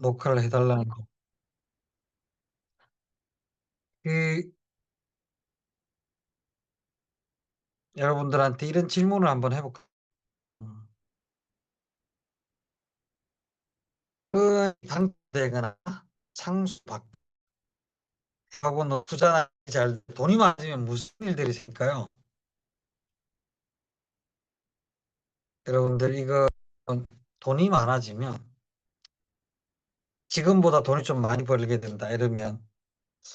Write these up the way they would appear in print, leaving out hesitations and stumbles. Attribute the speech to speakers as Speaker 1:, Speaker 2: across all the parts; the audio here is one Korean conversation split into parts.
Speaker 1: 녹화를 해달라는 거. 그, 여러분들한테 이런 질문을 한번 해볼까? 음. 당되거나 상수받고 투자나 잘 돈이 많으면 무슨 일들이 생길까요? 여러분들 이거 돈이 많아지면 지금보다 돈이 좀 많이 벌게 된다 이러면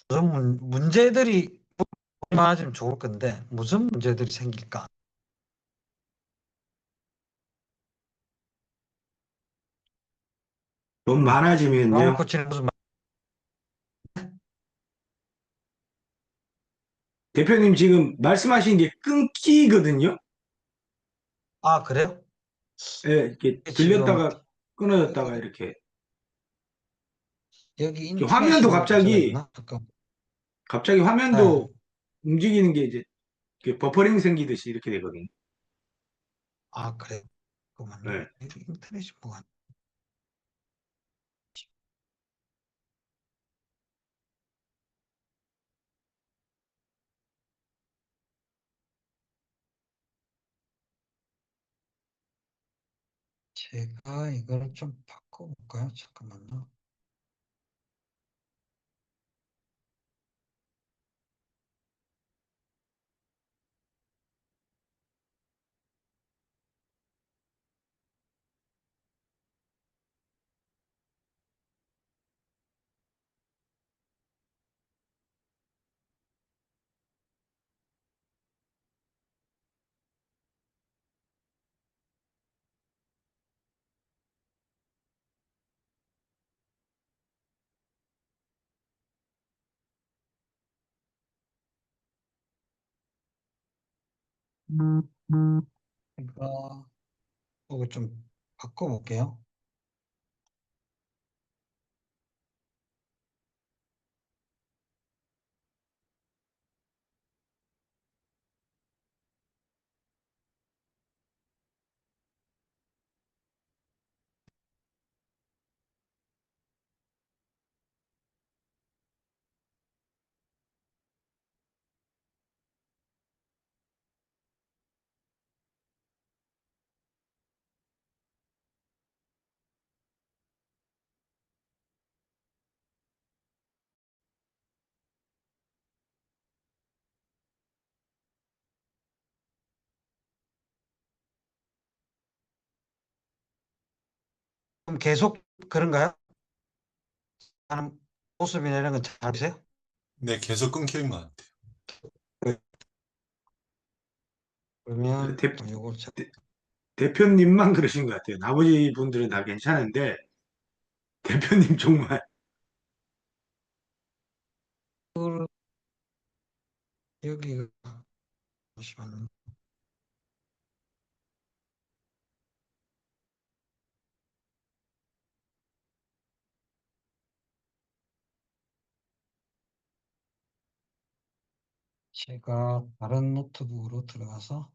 Speaker 1: 무슨 문제들이 돈이 많아지면 좋을 건데 무슨 문제들이 생길까?
Speaker 2: 돈
Speaker 1: 라운
Speaker 2: 많아지면요.
Speaker 1: 코치는 무슨
Speaker 2: 대표님 지금 말씀하신 게 끊기거든요.
Speaker 1: 아, 그래요?
Speaker 2: 예, 이렇게
Speaker 1: 지금
Speaker 2: 들렸다가 끊어졌다가 이렇게.
Speaker 1: 여기
Speaker 2: 이렇게 화면도
Speaker 1: 인터넷이 문제가
Speaker 2: 갑자기,
Speaker 1: 있나? 잠깐.
Speaker 2: 갑자기
Speaker 1: 네.
Speaker 2: 화면도 움직이는 게 이제 이렇게 버퍼링 생기듯이 이렇게 되거든요.
Speaker 1: 아, 그래. 잠깐만요.
Speaker 2: 예.
Speaker 1: 인터넷이 뭐가 제가 이거를 좀 바꿔볼까요? 잠깐만요. 이거, 이거 좀 바꿔볼게요. 그럼 계속 그런가요? 하는 모습이나 이런 건잘 보세요?
Speaker 3: 네, 계속 끊기는 것 같아요.
Speaker 1: 그러면
Speaker 2: 대,
Speaker 1: 이걸 제가
Speaker 2: 대, 대표님만 그러신 것 같아요. 나머지 분들은 다 괜찮은데, 대표님 정말,
Speaker 1: 여기 잠시만요. 제가 다른 노트북으로 들어가서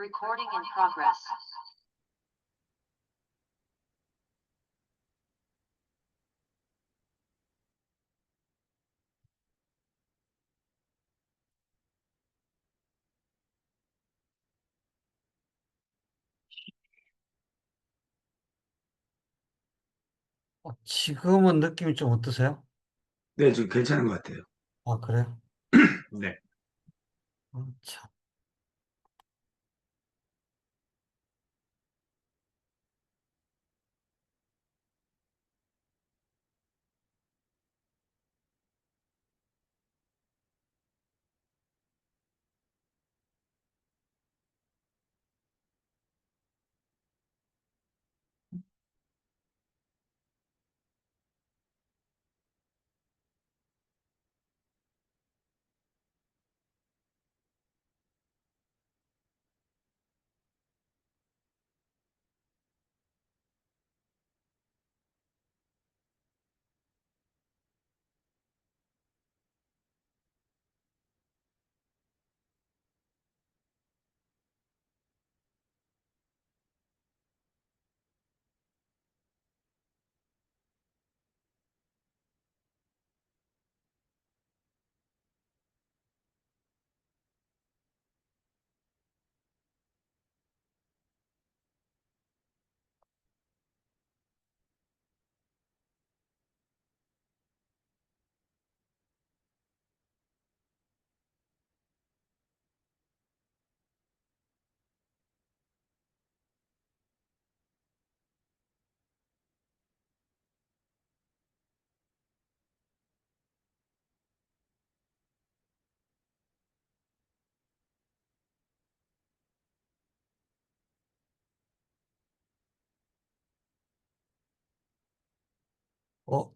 Speaker 4: Recording in progress.
Speaker 1: 지금은 느낌이 좀 어떠세요?
Speaker 2: 네, 좀 괜찮은 것 같아요.
Speaker 1: 아, 그래요?
Speaker 2: 네.
Speaker 1: 참.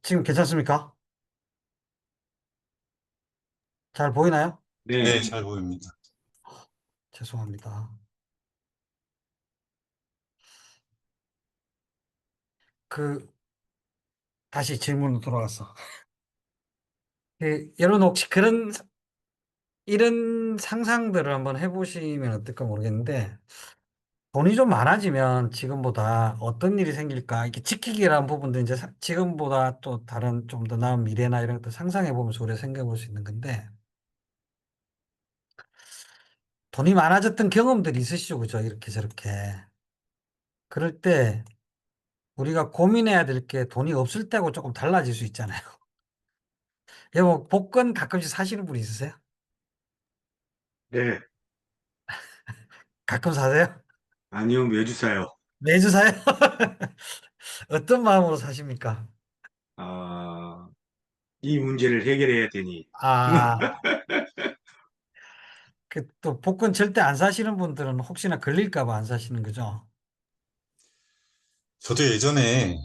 Speaker 1: 지금 괜찮습니까? 잘 보이나요?
Speaker 2: 네,
Speaker 3: 네, 잘 보입니다.
Speaker 1: 죄송합니다. 그, 다시 질문으로 돌아갔어. 여러분 혹시 이런 상상들을 한번 해보시면 어떨까 모르겠는데, 돈이 좀 많아지면 지금보다 어떤 일이 생길까? 이렇게 지키기라는 부분도 이제 지금보다 또 다른 좀 더 나은 미래나 이런 것들 상상해 보면서 우리가 생각해 볼 수 있는 건데, 돈이 많아졌던 경험들이 있으시죠, 그죠? 이렇게 저렇게. 그럴 때 우리가 고민해야 될 게 돈이 없을 때하고 조금 달라질 수 있잖아요. 여보, 복권 가끔씩 사시는 분 있으세요?
Speaker 2: 네.
Speaker 1: 가끔 사세요?
Speaker 2: 아니요, 매주 사요.
Speaker 1: 매주 사요? 어떤 마음으로 사십니까?
Speaker 2: 아, 이 문제를 해결해야 되니.
Speaker 1: 아, 그 또 복권 절대 안 사시는 분들은 혹시나 걸릴까 봐 안 사시는 거죠?
Speaker 3: 저도 예전에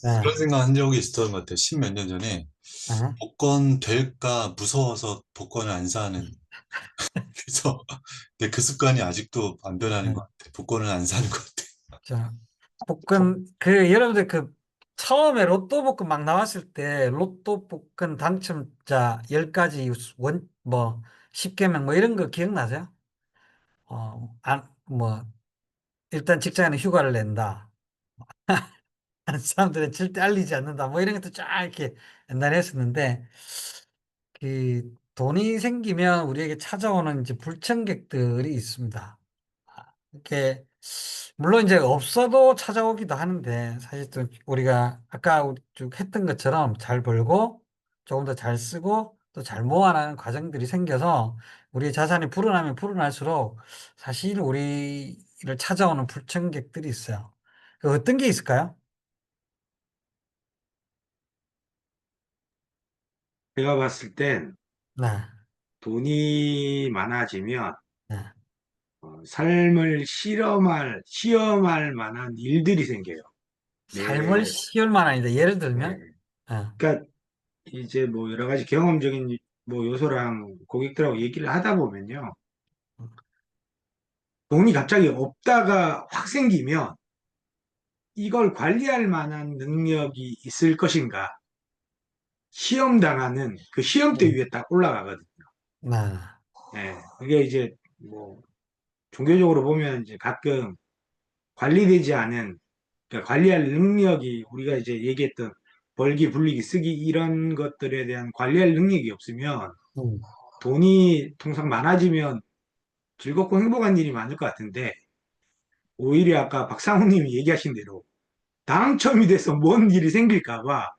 Speaker 1: 네.
Speaker 3: 그런 생각 한 적이 있었던 것 같아요. 십몇 년 전에.
Speaker 1: 어?
Speaker 3: 복권 될까 무서워서 복권을 안 사는. 그래서 근데 그 습관이 아직도 안 변하는 것
Speaker 1: 네.
Speaker 3: 같아요. 복권을 안 사는 것 같아요.
Speaker 1: 자, 복권, 여러분들 처음에 로또 복권 막 나왔을 때, 로또 복권 당첨자 10가지 뭐, 10개명 뭐 이런 거 기억나세요? 일단 직장에는 휴가를 낸다. 다른 사람들은 절대 알리지 않는다. 뭐 이런 것도 쫙 이렇게 옛날에 했었는데, 돈이 생기면 우리에게 찾아오는 이제 불청객들이 있습니다. 이렇게 물론 이제 없어도 찾아오기도 하는데 사실 또 우리가 아까 우리 쭉 했던 것처럼 잘 벌고 조금 더 잘 쓰고 또 잘 모아나가는 과정들이 생겨서 우리의 자산이 불어나면 불어날수록 사실 우리를 찾아오는 불청객들이 있어요. 어떤 게 있을까요?
Speaker 2: 제가 봤을 땐
Speaker 1: 네,
Speaker 2: 돈이 많아지면
Speaker 1: 네.
Speaker 2: 삶을 시험할 만한 일들이 생겨요.
Speaker 1: 삶을
Speaker 2: 네,
Speaker 1: 시할 만한데 예를
Speaker 2: 네.
Speaker 1: 들면, 네,
Speaker 2: 그러니까 이제 뭐 여러 가지 경험적인 뭐 요소랑 고객들하고 얘기를 하다 보면요. 돈이 갑자기 없다가 확 생기면 이걸 관리할 만한 능력이 있을 것인가? 시험 당하는 그 시험대
Speaker 1: 음,
Speaker 2: 위에 딱 올라가거든요.
Speaker 1: 네,
Speaker 2: 예, 그게 이제 뭐 종교적으로 보면 이제 가끔 관리되지 않은 그러니까 관리할 능력이 우리가 이제 얘기했던 벌기, 불리기, 쓰기 이런 것들에 대한 관리할 능력이 없으면
Speaker 1: 음,
Speaker 2: 돈이 통상 많아지면 즐겁고 행복한 일이 많을 것 같은데 오히려 아까 박상우님이 얘기하신 대로 당첨이 돼서 뭔 일이 생길까 봐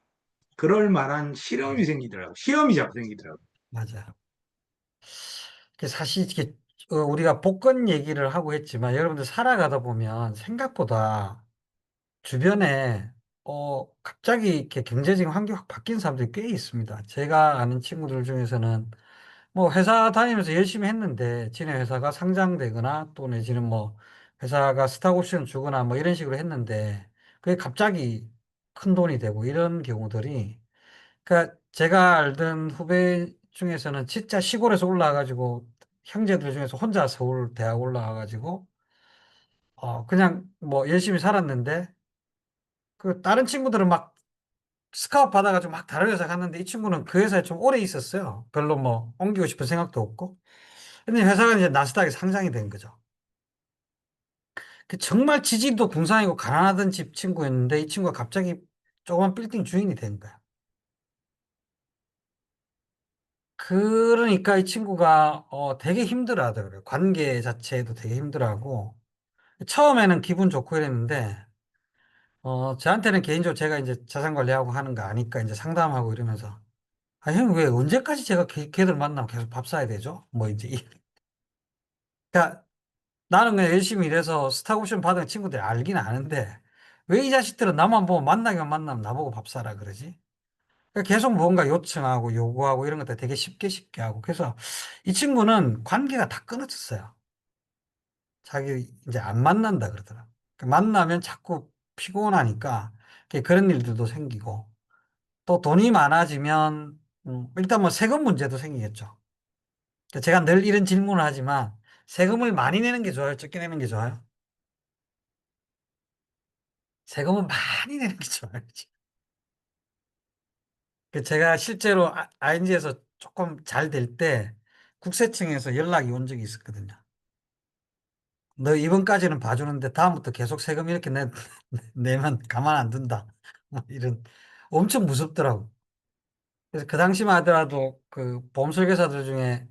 Speaker 2: 그럴 만한 실험이 생기더라고. 시험이 자꾸 생기더라고.
Speaker 1: 맞아요. 사실 이게 우리가 복권 얘기를 하고 했지만 여러분들 살아가다 보면 생각보다 주변에 갑자기 이렇게 경제적인 환경이 확 바뀐 사람들이 꽤 있습니다. 제가 아는 친구들 중에서는 뭐 회사 다니면서 열심히 했는데 지네 회사가 상장되거나 또 내지는 뭐 회사가 스탁 옵션 주거나 뭐 이런 식으로 했는데 그게 갑자기 큰 돈이 되고 이런 경우들이 그러니까 제가 알던 후배 중에서는 진짜 시골에서 올라와가지고 형제들 중에서 혼자 서울 대학 올라와가지고 그냥 뭐 열심히 살았는데 그 다른 친구들은 막 스카웃 받아가지고 막 다른 회사 갔는데 이 친구는 그 회사에 좀 오래 있었어요. 별로 뭐 옮기고 싶은 생각도 없고. 근데 회사가 이제 나스닥에 상장이 된 거죠. 정말 지지도 궁상이고 가난하던 집 친구였는데 이 친구가 갑자기 조그만 빌딩 주인이 된 거야. 그러니까 이 친구가 되게 힘들어 하더라고요. 관계 자체도 되게 힘들어하고 처음에는 기분 좋고 이랬는데 저한테는 개인적으로 제가 이제 자산 관리하고 하는 거 아니까 이제 상담하고 이러면서 아, 형, 왜 언제까지 제가 걔들 만나면 계속 밥 사야 되죠? 뭐 이제 그러니까 나는 그냥 열심히 일해서 스타옵션 받은 친구들이 알긴 아는데 왜 이 자식들은 나만 보고 만나기만 만나면 나보고 밥 사라 그러지? 그러니까 계속 뭔가 요청하고 요구하고 이런 것들 되게 쉽게 하고 그래서 이 친구는 관계가 다 끊어졌어요. 자기 이제 안 만난다 그러더라고. 만나면 자꾸 피곤하니까 그런 일들도 생기고 또 돈이 많아지면 일단 뭐 세금 문제도 생기겠죠. 제가 늘 이런 질문을 하지만 세금을 많이 내는 게 좋아요? 적게 내는 게 좋아요? 세금은 많이 내는 게 좋아요. 제가 실제로 ING에서 조금 잘 될 때 국세청에서 연락이 온 적이 있었거든요. 너 이번까지는 봐주는데 다음부터 계속 세금 이렇게 내면 가만 안 둔다. 뭐 이런 엄청 무섭더라고. 그래서 그 당시만 하더라도 그 보험 설계사들 중에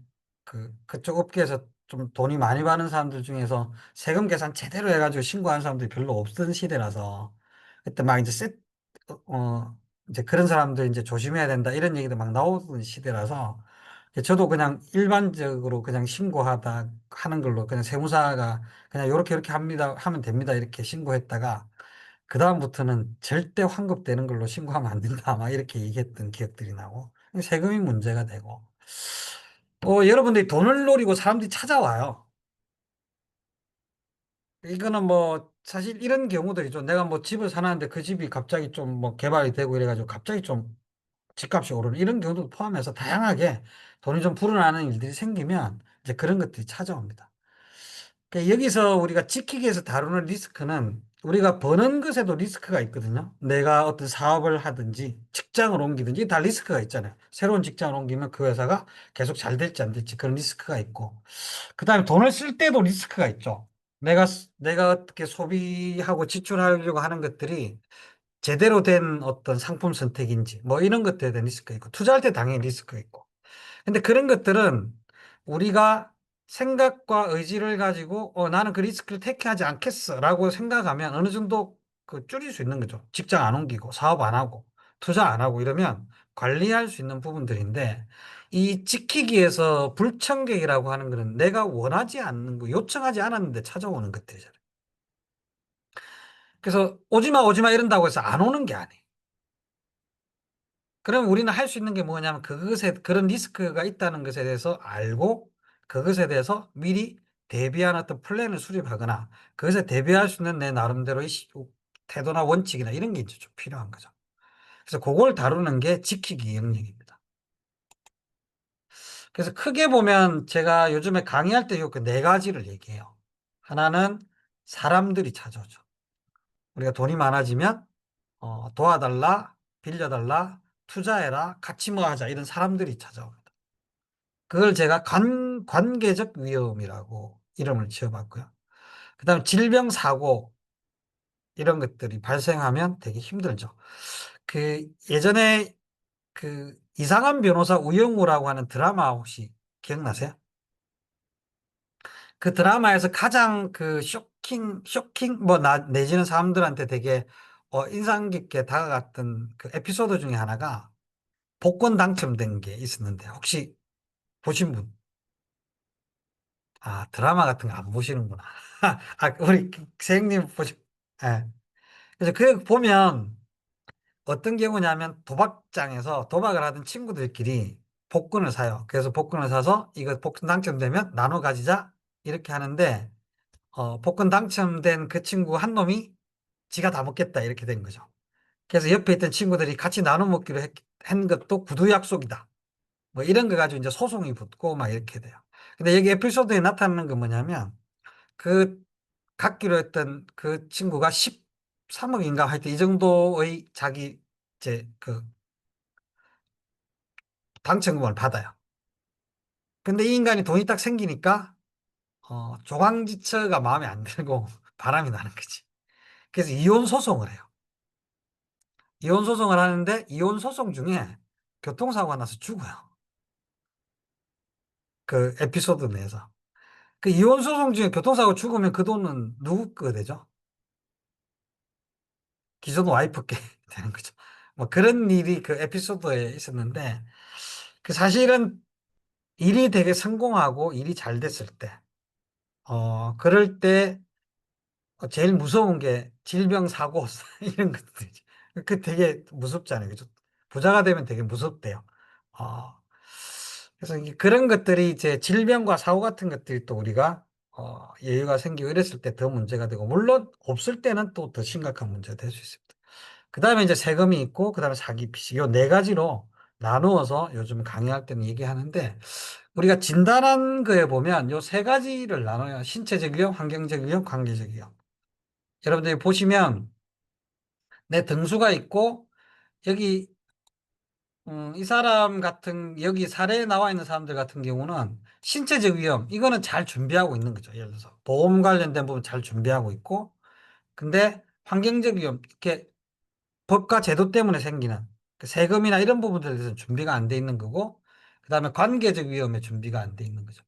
Speaker 1: 그쪽 업계에서 좀 돈이 많이 받는 사람들 중에서 세금 계산 제대로 해가지고 신고하는 사람들이 별로 없던 시대라서 그때 막 이제 이제 그런 사람들 이제 조심해야 된다 이런 얘기도 막 나오던 시대라서 저도 그냥 일반적으로 그냥 신고하다 하는 걸로 그냥 세무사가 그냥 요렇게 합니다 하면 됩니다 이렇게 신고했다가 그다음부터는 절대 환급되는 걸로 신고하면 안 된다. 막 이렇게 얘기했던 기억들이 나고. 세금이 문제가 되고. 여러분들이 돈을 노리고 사람들이 찾아와요. 이거는 뭐, 사실 이런 경우들이죠. 내가 뭐 집을 사놨는데 그 집이 갑자기 좀 뭐 개발이 되고 이래가지고 갑자기 좀 집값이 오르는 이런 경우도 포함해서 다양하게 돈이 좀 불어나는 일들이 생기면 이제 그런 것들이 찾아옵니다. 그러니까 여기서 우리가 지키기 위해서 다루는 리스크는 우리가 버는 것에도 리스크가 있거든요. 내가 어떤 사업을 하든지 직장을 옮기든지 다 리스크가 있잖아요. 새로운 직장을 옮기면 그 회사가 계속 잘 될지 안 될지 그런 리스크가 있고. 그다음에 돈을 쓸 때도 리스크가 있죠. 내가 어떻게 소비하고 지출하려고 하는 것들이 제대로 된 어떤 상품 선택인지 뭐 이런 것들에 대한 리스크가 있고 투자할 때 당연히 리스크가 있고. 근데 그런 것들은 우리가 생각과 의지를 가지고 나는 그 리스크를 택하지 않겠어라고 생각하면 어느 정도 그 줄일 수 있는 거죠. 직장 안 옮기고 사업 안 하고 투자 안 하고 이러면 관리할 수 있는 부분들인데 이 지키기 위해서 불청객이라고 하는 거는 내가 원하지 않는 거 요청하지 않았는데 찾아오는 것들이잖아요. 그래서 오지 마 이런다고 해서 안 오는 게 아니에요. 그럼 우리는 할 수 있는 게 뭐냐면 그것에 그런 리스크가 있다는 것에 대해서 알고 그것에 대해서 미리 대비하는 어떤 플랜을 수립하거나 그것에 대비할 수 있는 내 나름대로의 태도나 원칙이나 이런 게 이제 좀 필요한 거죠. 그래서 그걸 다루는 게 지키기 영역입니다. 그래서 크게 보면 제가 요즘에 강의할 때 요 그 네 가지를 얘기해요. 하나는 사람들이 찾아오죠. 우리가 돈이 많아지면 도와달라, 빌려달라, 투자해라, 같이 뭐 하자 이런 사람들이 찾아옵니다. 그걸 제가 관계적 위험이라고 이름을 지어봤고요. 그다음에 질병, 사고 이런 것들이 발생하면 되게 힘들죠. 예전에 그 이상한 변호사 우영우라고 하는 드라마 혹시 기억나세요? 그 드라마에서 가장 그 쇼킹 뭐 내지는 사람들한테 되게 인상 깊게 다가갔던 그 에피소드 중에 하나가 복권 당첨된 게 있었는데 혹시 보신 분? 아, 드라마 같은 거 안 보시는구나. 우리 선생님 예. 그래서 그 보면 어떤 경우냐면 도박장에서 도박을 하던 친구들끼리 복권을 사요. 그래서 복권을 사서 이거 복권 당첨되면 나눠 가지자 이렇게 하는데 복권 당첨된 그 친구 한 놈이 지가 다 먹겠다 이렇게 된 거죠. 그래서 옆에 있던 친구들이 같이 나눠 먹기로 한 것도 구두 약속이다. 뭐 이런 거 가지고 이제 소송이 붙고 막 이렇게 돼요. 근데 여기 에피소드에 나타나는 건 뭐냐면 그 갖기로 했던 그 친구가 13억인가 하여튼 이 정도의 자기 이제 그 당첨금을 받아요. 근데 이 인간이 돈이 딱 생기니까 조강지처가 마음에 안 들고 바람이 나는 거지. 그래서 이혼 소송을 해요. 이혼 소송을 하는데 이혼 소송 중에 교통사고가 나서 죽어요. 그 에피소드 내에서. 그 이혼 소송 중에 교통사고 죽으면 그 돈은 누구 거 되죠? 기존 와이프께 되는 거죠. 뭐 그런 일이 그 에피소드에 있었는데 그 사실은 일이 되게 성공하고 일이 잘 됐을 때, 그럴 때 제일 무서운 게 질병, 사고, 이런 것들이지. 그 되게 무섭잖아요. 그죠? 부자가 되면 되게 무섭대요. 어, 그래서 그런 것들이 이제 질병과 사고 같은 것들이 또 우리가 여유가 생기고 이랬을 때 더 문제가 되고, 물론 없을 때는 또 더 심각한 문제가 될 수 있습니다. 그 다음에 이제 세금이 있고, 그 다음에 사기 피식. 요 네 가지로 나누어서 요즘 강의할 때는 얘기하는데, 우리가 진단한 거에 보면 요 세 가지를 나눠요. 신체적 위험, 환경적 위험, 관계적 위험. 여러분들이 보시면 내 등수가 있고, 여기, 이 사람 같은, 여기 사례에 나와 있는 사람들 같은 경우는 신체적 위험, 이거는 잘 준비하고 있는 거죠. 예를 들어서 보험 관련된 부분 잘 준비하고 있고, 근데 환경적 위험, 이렇게 법과 제도 때문에 생기는 그 세금이나 이런 부분들에 대해서는 준비가 안 돼 있는 거고, 그 다음에 관계적 위험에 준비가 안 돼 있는 거죠.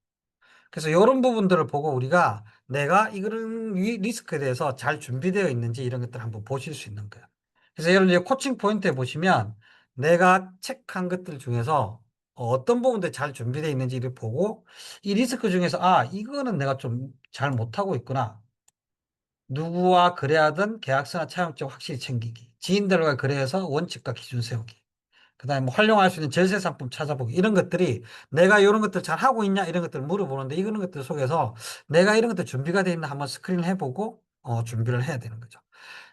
Speaker 1: 그래서 이런 부분들을 보고 우리가 내가 이런 리스크에 대해서 잘 준비되어 있는지 이런 것들을 한번 보실 수 있는 거예요. 그래서 예를 들어 코칭 포인트에 보시면 내가 체크한 것들 중에서 어떤 부분들이 잘 준비되어 있는지를 보고 이 리스크 중에서 아, 이거는 내가 좀 잘 못하고 있구나. 누구와 거래하든 계약서나 차용증 확실히 챙기기. 지인들과 거래해서 원칙과 기준 세우기. 그다음에 뭐 활용할 수 있는 절세 상품 찾아보기. 이런 것들이 내가 이런 것들 잘 하고 있냐 이런 것들을 물어보는데 이런 것들 속에서 내가 이런 것들 준비가 돼 있나 한번 스크린을 해보고 준비를 해야 되는 거죠.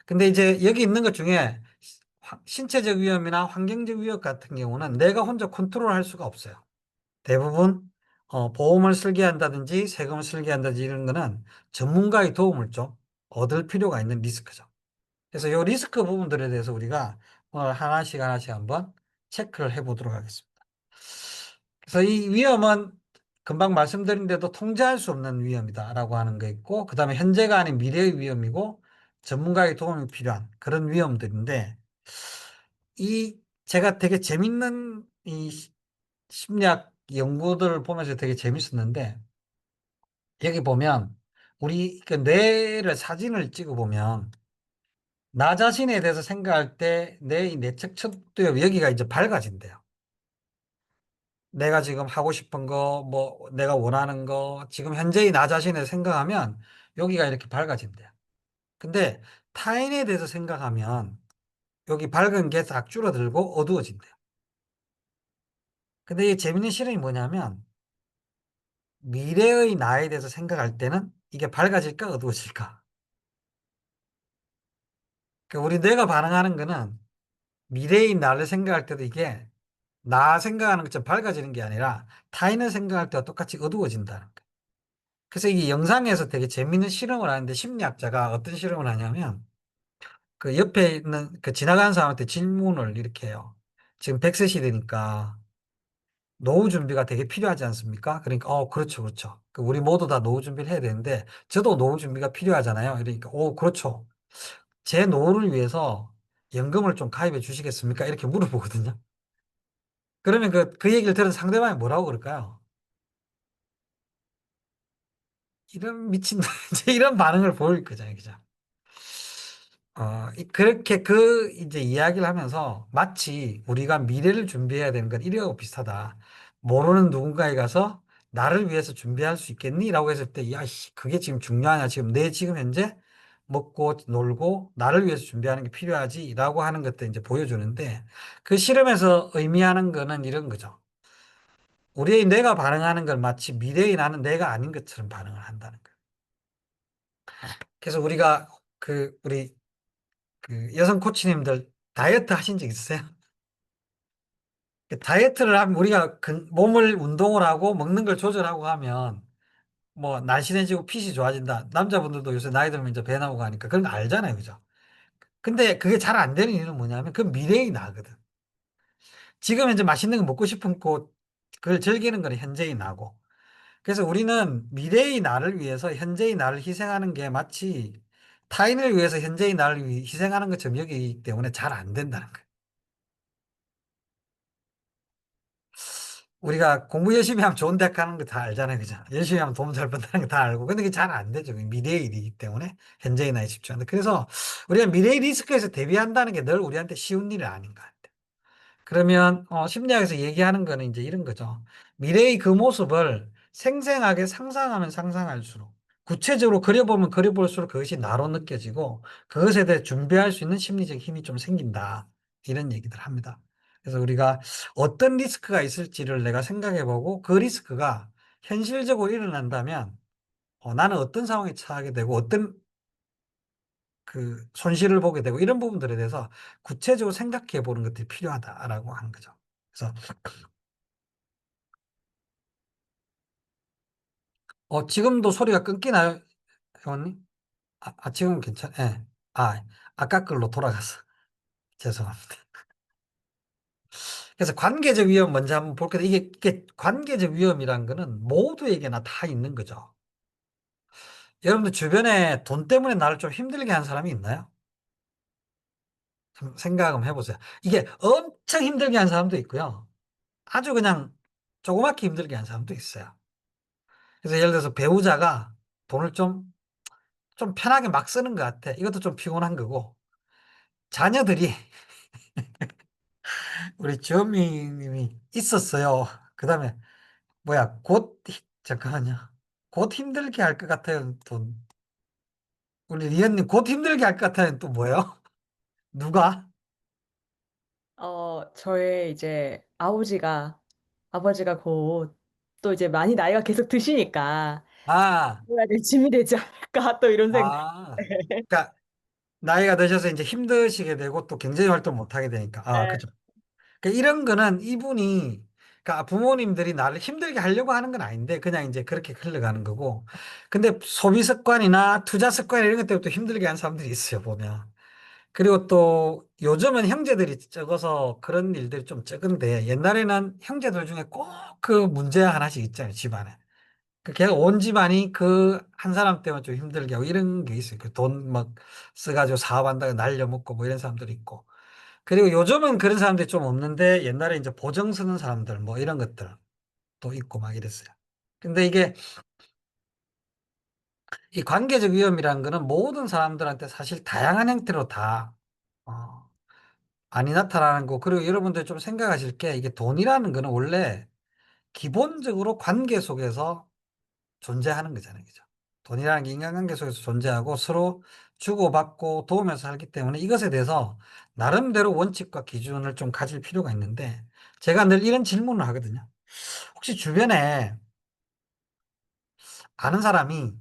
Speaker 1: 근데 이제 여기 있는 것 중에 신체적 위험이나 환경적 위험 같은 경우는 내가 혼자 컨트롤할 수가 없어요. 대부분 보험을 설계한다든지 세금을 설계한다든지 이런 거는 전문가의 도움을 좀 얻을 필요가 있는 리스크죠. 그래서 이 리스크 부분들에 대해서 우리가 오늘 하나씩 하나씩 한번 체크를 해보도록 하겠습니다. 그래서 이 위험은 금방 말씀드린 대로 통제할 수 없는 위험이다라고 하는 거 있고, 그 다음에 현재가 아닌 미래의 위험이고, 전문가의 도움이 필요한 그런 위험들인데, 제가 되게 재밌는 심리학 연구들을 보면서 되게 재밌었는데, 여기 보면, 우리 그 뇌를 사진을 찍어보면, 나 자신에 대해서 생각할 때 내 내적 척도엽 여기가 이제 밝아진대요. 내가 지금 하고 싶은 거, 뭐 내가 원하는 거, 지금 현재의 나 자신을 생각하면 여기가 이렇게 밝아진대요. 근데 타인에 대해서 생각하면 여기 밝은 게 싹 줄어들고 어두워진대요. 근데 이 재밌는 실험이 뭐냐면 미래의 나에 대해서 생각할 때는 이게 밝아질까 어두워질까? 그러니까 우리 뇌가 반응하는 거는 미래의 나를 생각할 때도 이게 나 생각하는 것처럼 밝아지는 게 아니라 타인을 생각할 때와 똑같이 어두워진다는 거예요. 그래서 이게 영상에서 되게 재밌는 실험을 하는데 심리학자가 어떤 실험을 하냐면 그 옆에 있는 그 지나가는 사람한테 질문을 이렇게 해요. 지금 100세 시대니까 노후 준비가 되게 필요하지 않습니까? 그러니까 그렇죠, 그렇죠. 그 우리 모두 다 노후 준비를 해야 되는데 저도 노후 준비가 필요하잖아요. 그러니까 그렇죠. 제 노후를 위해서 연금을 좀 가입해 주시겠습니까? 이렇게 물어보거든요. 그러면 그 얘기를 들은 상대방이 뭐라고 그럴까요? 이런 미친, 이제 이런 반응을 보일 거잖아요. 그죠? 그렇게 이제 이야기를 하면서 마치 우리가 미래를 준비해야 되는 건 이래하고 비슷하다. 모르는 누군가에 가서 나를 위해서 준비할 수 있겠니? 라고 했을 때, 야, 그게 지금 중요하냐? 지금 현재 먹고 놀고 나를 위해서 준비하는 게 필요하지? 라고 하는 것들 이제 보여주는데 그 실험에서 의미하는 거는 이런 거죠. 우리의 뇌가 반응하는 걸 마치 미래의 나는 내가 아닌 것처럼 반응을 한다는 거예요. 그래서 우리가 우리 여성 코치님들 다이어트 하신 적 있으세요? 다이어트를 하면 우리가 몸을 운동을 하고 먹는 걸 조절하고 하면 뭐 날씬해지고 핏이 좋아진다. 남자분들도 요새 나이 들면 이제 배 나오고 하니까 그런 거 알잖아요. 그죠? 근데 그게 잘 안 되는 이유는 뭐냐면 그 미래의 나거든. 지금 이제 맛있는 거 먹고 싶은 그걸 즐기는 건 현재의 나고. 그래서 우리는 미래의 나를 위해서 현재의 나를 희생하는 게 마치 타인을 위해서 현재의 나를 희생하는 것처럼 여기기 때문에 잘 안 된다는 거예요. 우리가 공부 열심히 하면 좋은 대학 가는 거 다 알잖아요. 그죠? 열심히 하면 돈 잘 번다는 거 다 알고. 근데 그게 잘 안 되죠. 미래의 일이기 때문에 현재의 나에 집중한다. 그래서 우리가 미래의 리스크에서 대비한다는 게 늘 우리한테 쉬운 일은 아닌 것 같아요. 그러면 심리학에서 얘기하는 거는 이제 이런 거죠. 미래의 그 모습을 생생하게 상상하면 상상할수록 구체적으로 그려보면 그려볼수록 그것이 나로 느껴지고 그것에 대해 준비할 수 있는 심리적 힘이 좀 생긴다. 이런 얘기들 합니다. 그래서 우리가 어떤 리스크가 있을지를 내가 생각해보고 그 리스크가 현실적으로 일어난다면 나는 어떤 상황에 처하게 되고 어떤 그 손실을 보게 되고 이런 부분들에 대해서 구체적으로 생각해 보는 것들이 필요하다라고 하는 거죠. 그래서 지금도 소리가 끊기나요, 회원님? 지금은 괜찮, 예. 아까 걸로 돌아가서 죄송합니다. 그래서 관계적 위험 먼저 한번 볼 건데 이게 관계적 위험이란 거는 모두에게나 다 있는 거죠. 여러분들 주변에 돈 때문에 나를 좀 힘들게 한 사람이 있나요? 좀 생각 한번 해보세요. 이게 엄청 힘들게 한 사람도 있고요. 아주 그냥 조그맣게 힘들게 한 사람도 있어요. 그래서 예를 들어서 배우자가 돈을 좀 편하게 막 쓰는 것 같아. 이것도 좀 피곤한 거고. 자녀들이 우리 주현미 님이 있었어요. 그 다음에 뭐야 잠깐만요. 곧 힘들게 할 것 같아요. 돈. 우리 리언님 곧 힘들게 할 것 같아요. 또 뭐예요? 누가?
Speaker 5: 저의 이제 아버지가 곧 또 이제 많이 나이가 계속 드시니까
Speaker 1: 아,
Speaker 5: 해야 될 짐이 되지 않을까 또 이런 생각.
Speaker 1: 그러니까 나이가 드셔서 이제 힘드시게 되고 또 경제 활동 못 하게 되니까.
Speaker 5: 네.
Speaker 1: 그죠. 그러니까 이런 거는 이분이 그러니까 부모님들이 나를 힘들게 하려고 하는 건 아닌데 그냥 이제 그렇게 흘러가는 거고. 근데 소비 습관이나 투자 습관 이런 것 때문에 또 힘들게 하는 사람들이 있어요, 보면. 그리고 또 요즘은 형제들이 적어서 그런 일들이 좀 적은데 옛날에는 형제들 중에 꼭 그 문제 하나씩 있잖아요, 집안에. 걔가 온 집안이 그 한 사람 때문에 좀 힘들게 하고 이런 게 있어요. 그 돈 막 써가지고 사업한다고 날려먹고 뭐 이런 사람들이 있고. 그리고 요즘은 그런 사람들이 좀 없는데 옛날에 이제 보증 서는 사람들 뭐 이런 것들도 있고 막 이랬어요. 근데 이게 이 관계적 위험이라는 거는 모든 사람들한테 사실 다양한 형태로 다 어, 많이 나타나는 거. 그리고 여러분들 좀 생각하실 게 이게 돈이라는 거는 원래 기본적으로 관계 속에서 존재하는 거잖아요. 그죠? 돈이라는 게 인간관계 속에서 존재하고 서로 주고받고 도우면서 살기 때문에 이것에 대해서 나름대로 원칙과 기준을 좀 가질 필요가 있는데 제가 늘 이런 질문을 하거든요. 혹시 주변에 아는 사람이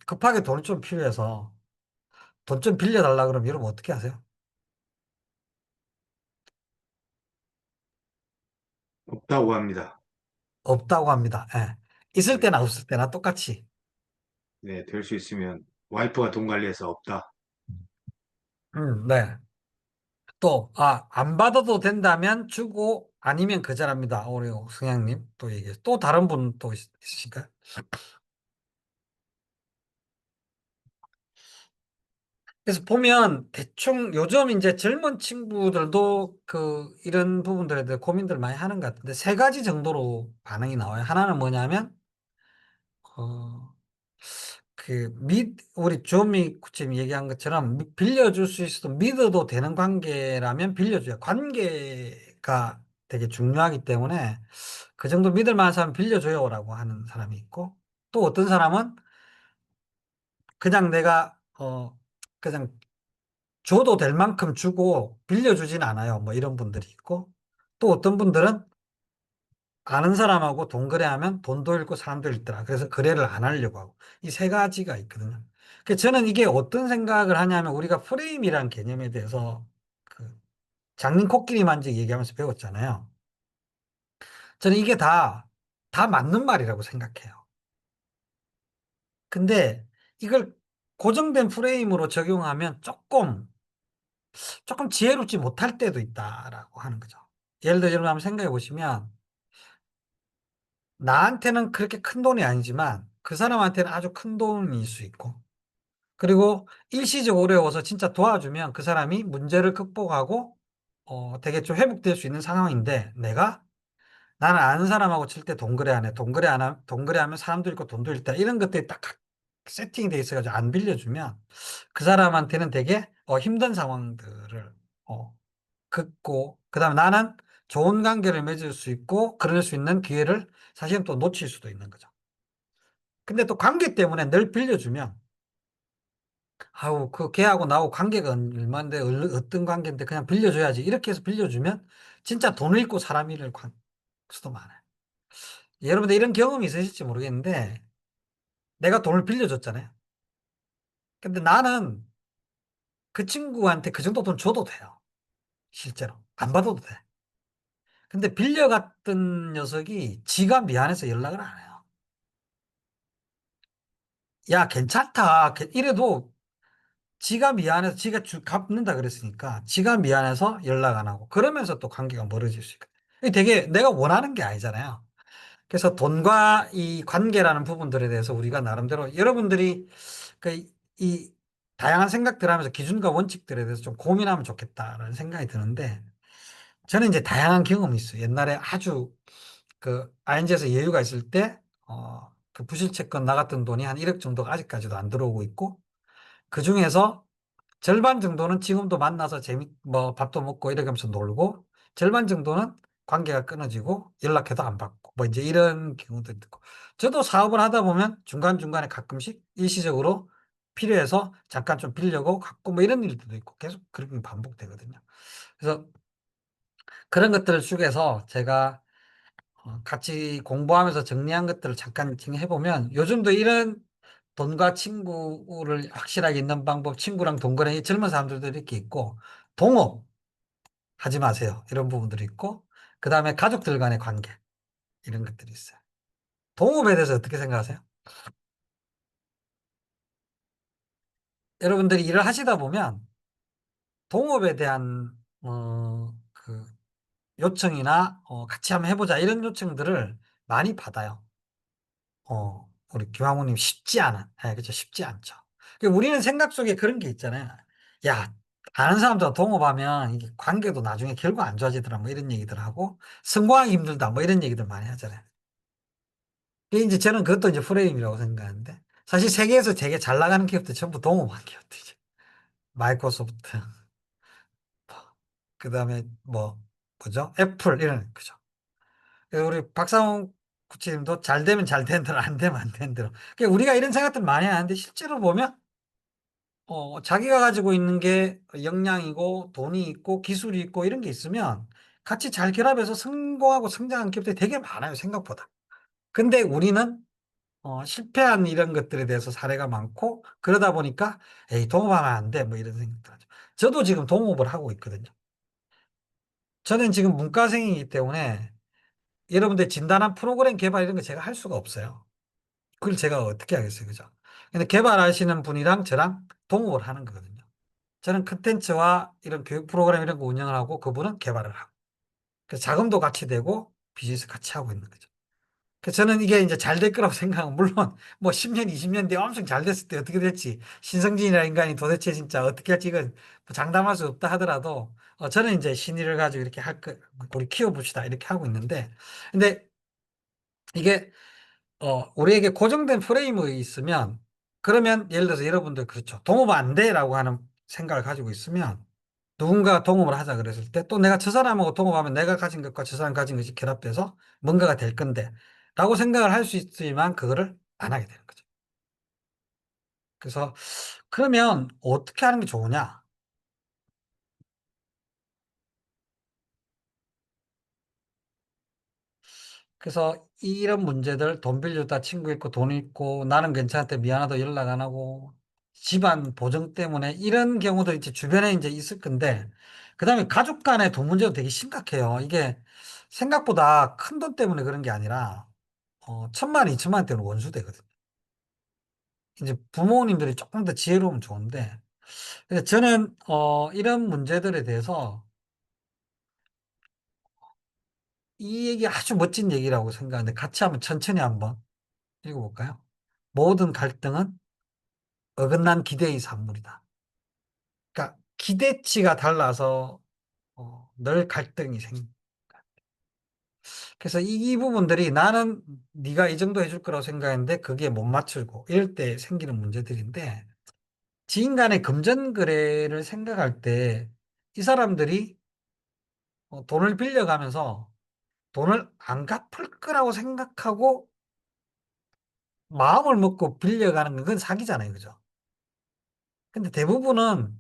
Speaker 1: 급하게 돈이 좀 필요해서 돈 좀 빌려달라 그러면 여러분 어떻게 하세요?
Speaker 2: 없다고 합니다.
Speaker 1: 없다고 합니다. 예. 있을
Speaker 2: 네,
Speaker 1: 때나 없을 때나 똑같이.
Speaker 2: 네, 될 수 있으면 와이프가 돈 관리해서 없다.
Speaker 1: 네. 또, 안 받아도 된다면 주고 아니면 거절합니다. 우리 성향님 또 얘기해. 또 다른 분 또 있으실까요? 그래서 보면 대충 요즘 이제 젊은 친구들도 이런 부분들에 대해 고민들 많이 하는 것 같은데 세 가지 정도로 반응이 나와요. 하나는 뭐냐면, 어, 우리 조미 지금 얘기한 것처럼 빌려줄 수 있어도 믿어도 되는 관계라면 빌려줘요. 관계가 되게 중요하기 때문에 그 정도 믿을 만한 사람 빌려줘요라고 하는 사람이 있고 또 어떤 사람은 그냥 내가, 그냥 줘도 될 만큼 주고 빌려주진 않아요. 뭐 이런 분들이 있고 또 어떤 분들은 아는 사람하고 돈 거래하면 돈도 잃고 사람도 잃더라. 그래서 거래를 안 하려고 하고. 이 세 가지가 있거든요. 저는 이게 어떤 생각을 하냐면 우리가 프레임이라는 개념에 대해서 그 장님 코끼리 만지기 얘기하면서 배웠잖아요. 저는 이게 다 맞는 말이라고 생각해요. 근데 이걸 고정된 프레임으로 적용하면 조금 지혜롭지 못할 때도 있다라고 하는 거죠. 예를 들어 여러분 한번 생각해 보시면 나한테는 그렇게 큰 돈이 아니지만 그 사람한테는 아주 큰 돈일 수 있고 그리고 일시적 어려워서 진짜 도와주면 그 사람이 문제를 극복하고 되게 좀 회복될 수 있는 상황인데 나는 아는 사람하고 칠 때 동거래 안 해. 동거래하면 사람도 있고 돈도 있다. 이런 것들이 딱 세팅이 돼 있어가지고 안 빌려주면 그 사람한테는 되게 힘든 상황들을 긋고 그다음에 나는 좋은 관계를 맺을 수 있고 그럴 수 있는 기회를 사실은 또 놓칠 수도 있는 거죠. 근데 또 관계 때문에 늘 빌려주면 아우 그 걔하고 나하고 관계가 얼마인데 어떤 관계인데 그냥 빌려줘야지 이렇게 해서 빌려주면 진짜 돈을 잃고 사람 잃을 수도 많아요. 여러분들 이런 경험이 있으실지 모르겠는데 내가 돈을 빌려줬잖아요. 근데 나는 그 친구한테 그 정도 돈 줘도 돼요. 실제로. 안 받아도 돼. 근데 빌려갔던 녀석이 지가 미안해서 연락을 안 해요. 야, 괜찮다. 이래도 지가 미안해서 지가 갚는다 그랬으니까 지가 미안해서 연락 안 하고 그러면서 또 관계가 멀어질 수 있거든. 이게 되게 내가 원하는 게 아니잖아요. 그래서 돈과 이 관계라는 부분들에 대해서 우리가 나름대로 여러분들이 그 이 다양한 생각들 하면서 기준과 원칙들에 대해서 좀 고민하면 좋겠다라는 생각이 드는데 저는 이제 다양한 경험이 있어요. 옛날에 아주 그 ING에서 여유가 있을 때 그 부실 채권 나갔던 돈이 한 1억 정도가 아직까지도 안 들어오고 있고 그 중에서 절반 정도는 지금도 만나서 뭐 밥도 먹고 이렇게 하면서 놀고 절반 정도는 관계가 끊어지고 연락해도 안 받고 뭐 이제 이런 경우도 있고 저도 사업을 하다 보면 중간중간에 가끔씩 일시적으로 필요해서 잠깐 좀 빌려고 갖고 뭐 이런 일들도 있고 계속 그렇게 반복되거든요. 그래서 그런 것들을 쪽에서 제가 같이 공부하면서 정리한 것들을 잠깐 해보면 요즘도 이런 돈과 친구를 확실하게 있는 방법, 친구랑 동거래, 젊은 사람들도 이렇게 있고, 동업 하지 마세요. 이런 부분들이 있고, 그 다음에 가족들 간의 관계, 이런 것들이 있어요. 동업에 대해서 어떻게 생각하세요? 여러분들이 일을 하시다 보면, 동업에 대한, 그, 요청이나, 같이 한번 해보자, 이런 요청들을 많이 받아요. 우리 김학무님 쉽지 않아. 예, 그죠. 쉽지 않죠. 우리는 생각 속에 그런 게 있잖아요. 야, 아는 사람들과 동업하면 이게 관계도 나중에 결국 안 좋아지더라. 뭐 이런 얘기들 하고, 성공하기 힘들다. 뭐 이런 얘기들 많이 하잖아요. 이게 이제 저는 그것도 이제 프레임이라고 생각하는데, 사실 세계에서 되게 잘 나가는 기업들 전부 동업한 기업들이죠. 마이크로소프트, 그 다음에 뭐죠? 애플, 이런, 그죠. 그래서 우리 박상훈 코치님도 잘 되면 잘 되는 대로, 안 되면 안 되는 대로. 우리가 이런 생각들 많이 하는데, 실제로 보면, 자기가 가지고 있는 게 역량이고 돈이 있고 기술이 있고 이런 게 있으면 같이 잘 결합해서 성공하고 성장한 기업들이 되게 많아요, 생각보다. 근데 우리는 실패한 이런 것들에 대해서 사례가 많고 그러다 보니까 에이, 동업하면 안 돼, 뭐 이런 생각들 하죠. 저도 지금 동업을 하고 있거든요. 저는 지금 문과생이기 때문에 여러분들 진단한 프로그램 개발 이런 거 제가 할 수가 없어요. 그걸 제가 어떻게 하겠어요, 그죠? 근데 개발하시는 분이랑 저랑 동업을 하는 거거든요. 저는 컨텐츠와 이런 교육 프로그램 이런 거 운영을 하고 그분은 개발을 하고. 그래서 자금도 같이 되고 비즈니스 같이 하고 있는 거죠. 그래서 저는 이게 이제 잘 될 거라고 생각하고, 물론 뭐 10년, 20년 뒤에 엄청 잘 됐을 때 어떻게 될지, 신성진이라 인간이 도대체 진짜 어떻게 할지 이건 뭐 장담할 수 없다 하더라도, 저는 이제 신의를 가지고 이렇게 우리 키워봅시다. 이렇게 하고 있는데, 근데 이게, 우리에게 고정된 프레임이 있으면, 그러면 예를 들어서 여러분들 그렇죠. 동업 안 돼라고 하는 생각을 가지고 있으면, 누군가가 동업을 하자 그랬을 때 또 내가 저 사람하고 동업하면 내가 가진 것과 저 사람 가진 것이 결합돼서 뭔가가 될 건데 라고 생각을 할 수 있지만 그거를 안 하게 되는 거죠. 그래서 그러면 어떻게 하는 게 좋으냐? 그래서 이런 문제들 돈 빌려다 친구 있고 돈 있고 나는 괜찮은데 미안하다 연락 안 하고 집안 보정 때문에 이런 경우도 이제 주변에 이제 있을 건데 그다음에 가족 간의 돈 문제도 되게 심각해요. 이게 생각보다 큰 돈 때문에 그런 게 아니라 1,000만 원, 2천만 원 때문에 원수되거든요. 이제 부모님들이 조금 더 지혜로우면 좋은데 그래서 저는 이런 문제들에 대해서 이 얘기 아주 멋진 얘기라고 생각하는데 같이 한번 천천히 한번 읽어볼까요? 모든 갈등은 어긋난 기대의 산물이다. 그러니까 기대치가 달라서 늘 갈등이 그래서 이 부분들이 나는 네가 이 정도 해줄 거라고 생각했는데 그게 못 맞추고 이럴 때 생기는 문제들인데 지인 간의 금전 거래를 생각할 때 이 사람들이 돈을 빌려가면서 돈을 안 갚을 거라고 생각하고 마음을 먹고 빌려가는 건 그건 사기잖아요. 그죠? 근데 대부분은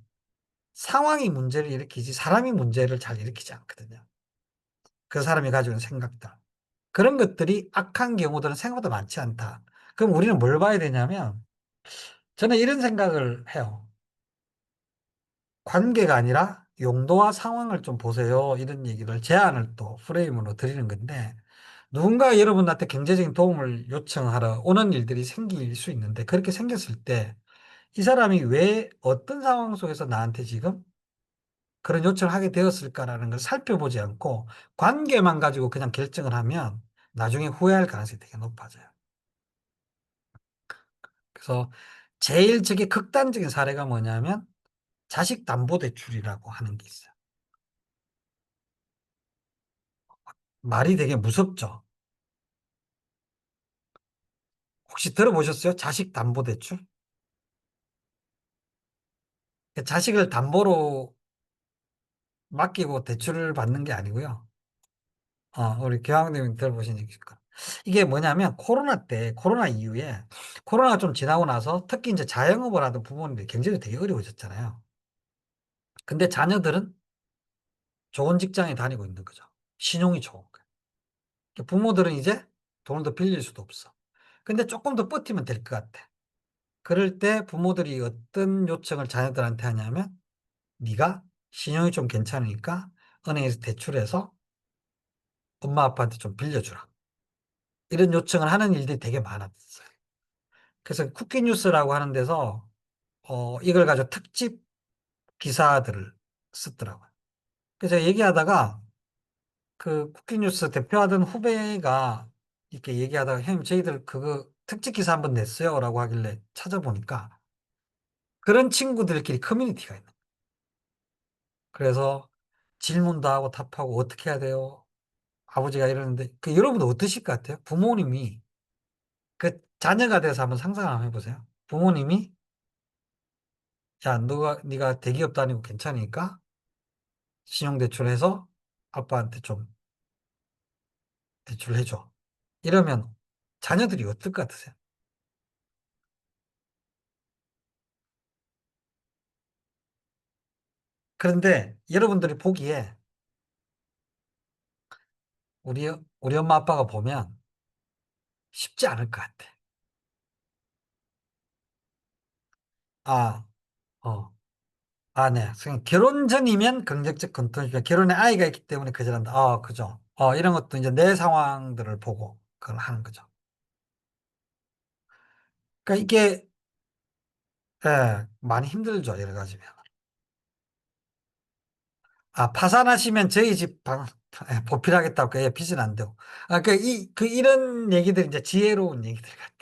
Speaker 1: 상황이 문제를 일으키지 사람이 문제를 잘 일으키지 않거든요. 그 사람이 가지고 있는 생각들. 그런 것들이 악한 경우들은 생각보다 많지 않다. 그럼 우리는 뭘 봐야 되냐면 저는 이런 생각을 해요. 관계가 아니라 용도와 상황을 좀 보세요. 이런 얘기를 제안을 또 프레임으로 드리는 건데 누군가 여러분한테 경제적인 도움을 요청하러 오는 일들이 생길 수 있는데 그렇게 생겼을 때 이 사람이 왜 어떤 상황 속에서 나한테 지금 그런 요청을 하게 되었을까라는 걸 살펴보지 않고 관계만 가지고 그냥 결정을 하면 나중에 후회할 가능성이 되게 높아져요. 그래서 제일 저게 극단적인 사례가 뭐냐면 자식 담보 대출이라고 하는 게 있어요. 말이 되게 무섭죠. 혹시 들어보셨어요? 자식 담보 대출? 자식을 담보로 맡기고 대출을 받는 게 아니고요. 우리 교황님 들어보신 적 있을 거예요. 이게 뭐냐면 코로나 때, 코로나 이후에 코로나가 좀 지나고 나서 특히 이제 자영업을 하던 부모님들이 경제가 되게 어려워졌잖아요. 근데 자녀들은 좋은 직장에 다니고 있는 거죠. 신용이 좋은 거예요. 부모들은 이제 돈을 더 빌릴 수도 없어. 근데 조금 더 버티면 될 것 같아. 그럴 때 부모들이 어떤 요청을 자녀들한테 하냐면 네가 신용이 좀 괜찮으니까 은행에서 대출해서 엄마 아빠한테 좀 빌려주라. 이런 요청을 하는 일들이 되게 많았어요. 그래서 쿠키뉴스라고 하는 데서 이걸 가지고 특집 기사들을 쓰더라고요. 그래서 얘기하다가 그 쿠키뉴스 대표하던 후배가 이렇게 얘기하다가 형님 저희들 그거 특집 기사 한번 냈어요 라고 하길래 찾아보니까 그런 친구들끼리 커뮤니티가 있는 거예요. 그래서 질문도 하고 답하고 어떻게 해야 돼요? 아버지가 이러는데 여러분도 어떠실 것 같아요? 부모님이 그 자녀가 돼서 한번 상상 한번 해보세요. 부모님이 야 네가 대기업 다니고 괜찮으니까 신용대출해서 아빠한테 좀 대출해줘. 이러면 자녀들이 어떨 것 같으세요? 그런데 여러분들이 보기에 우리 엄마 아빠가 보면 쉽지 않을 것 같아. 아, 어. 네. 선생님, 결혼 전이면 긍정적 컨텐츠가 결혼에 아이가 있기 때문에 거절한다. 그죠. 이런 것도 이제 내 상황들을 보고 그걸 하는 거죠. 그러니까 이게, 많이 힘들죠. 여러 가지면. 파산하시면 저희 집 보필하겠다고, 빚은 안 되고. 이런 얘기들이 이제 지혜로운 얘기들 같아.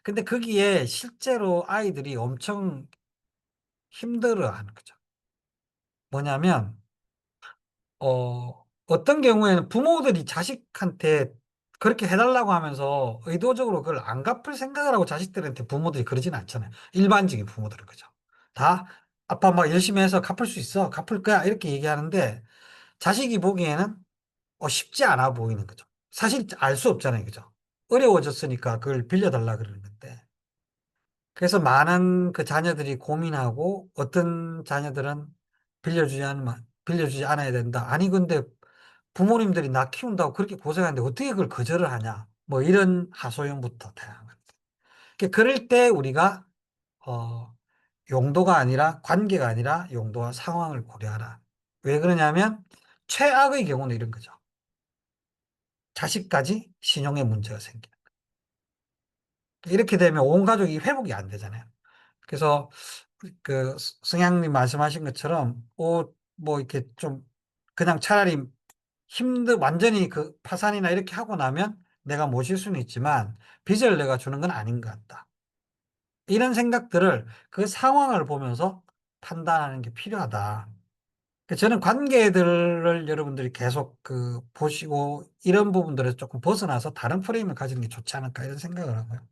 Speaker 1: 근데 거기에 실제로 아이들이 엄청 힘들어 하는 거죠. 뭐냐면, 어떤 경우에는 부모들이 자식한테 그렇게 해달라고 하면서 의도적으로 그걸 안 갚을 생각을 하고 자식들한테 부모들이 그러진 않잖아요. 일반적인 부모들은 그죠. 다 아빠 막 열심히 해서 갚을 수 있어. 갚을 거야. 이렇게 얘기하는데 자식이 보기에는 쉽지 않아 보이는 거죠. 사실 알 수 없잖아요. 그죠. 어려워졌으니까 그걸 빌려달라 그러는 건데. 그래서 많은 그 자녀들이 고민하고 어떤 자녀들은 빌려주지 않아야 된다. 아니, 근데 부모님들이 나 키운다고 그렇게 고생하는데 어떻게 그걸 거절을 하냐. 뭐 이런 하소연부터 다양한 것. 그럴 때 우리가, 어, 용도가 아니라 관계가 아니라 용도와 상황을 고려하라. 왜 그러냐면 최악의 경우는 이런 거죠. 자식까지 신용에 문제가 생기는 거예요. 이렇게 되면 온 가족이 회복이 안 되잖아요. 그래서 그 성향님 말씀하신 것처럼 옷 뭐 이렇게 좀 그냥 차라리 완전히 그 파산이나 이렇게 하고 나면 내가 모실 수는 있지만 빚을 내가 주는 건 아닌 것 같다. 이런 생각들을 그 상황을 보면서 판단하는 게 필요하다. 저는 관계들을 여러분들이 계속 보시고 이런 부분들에서 조금 벗어나서 다른 프레임을 가지는 게 좋지 않을까 이런 생각을 하고요.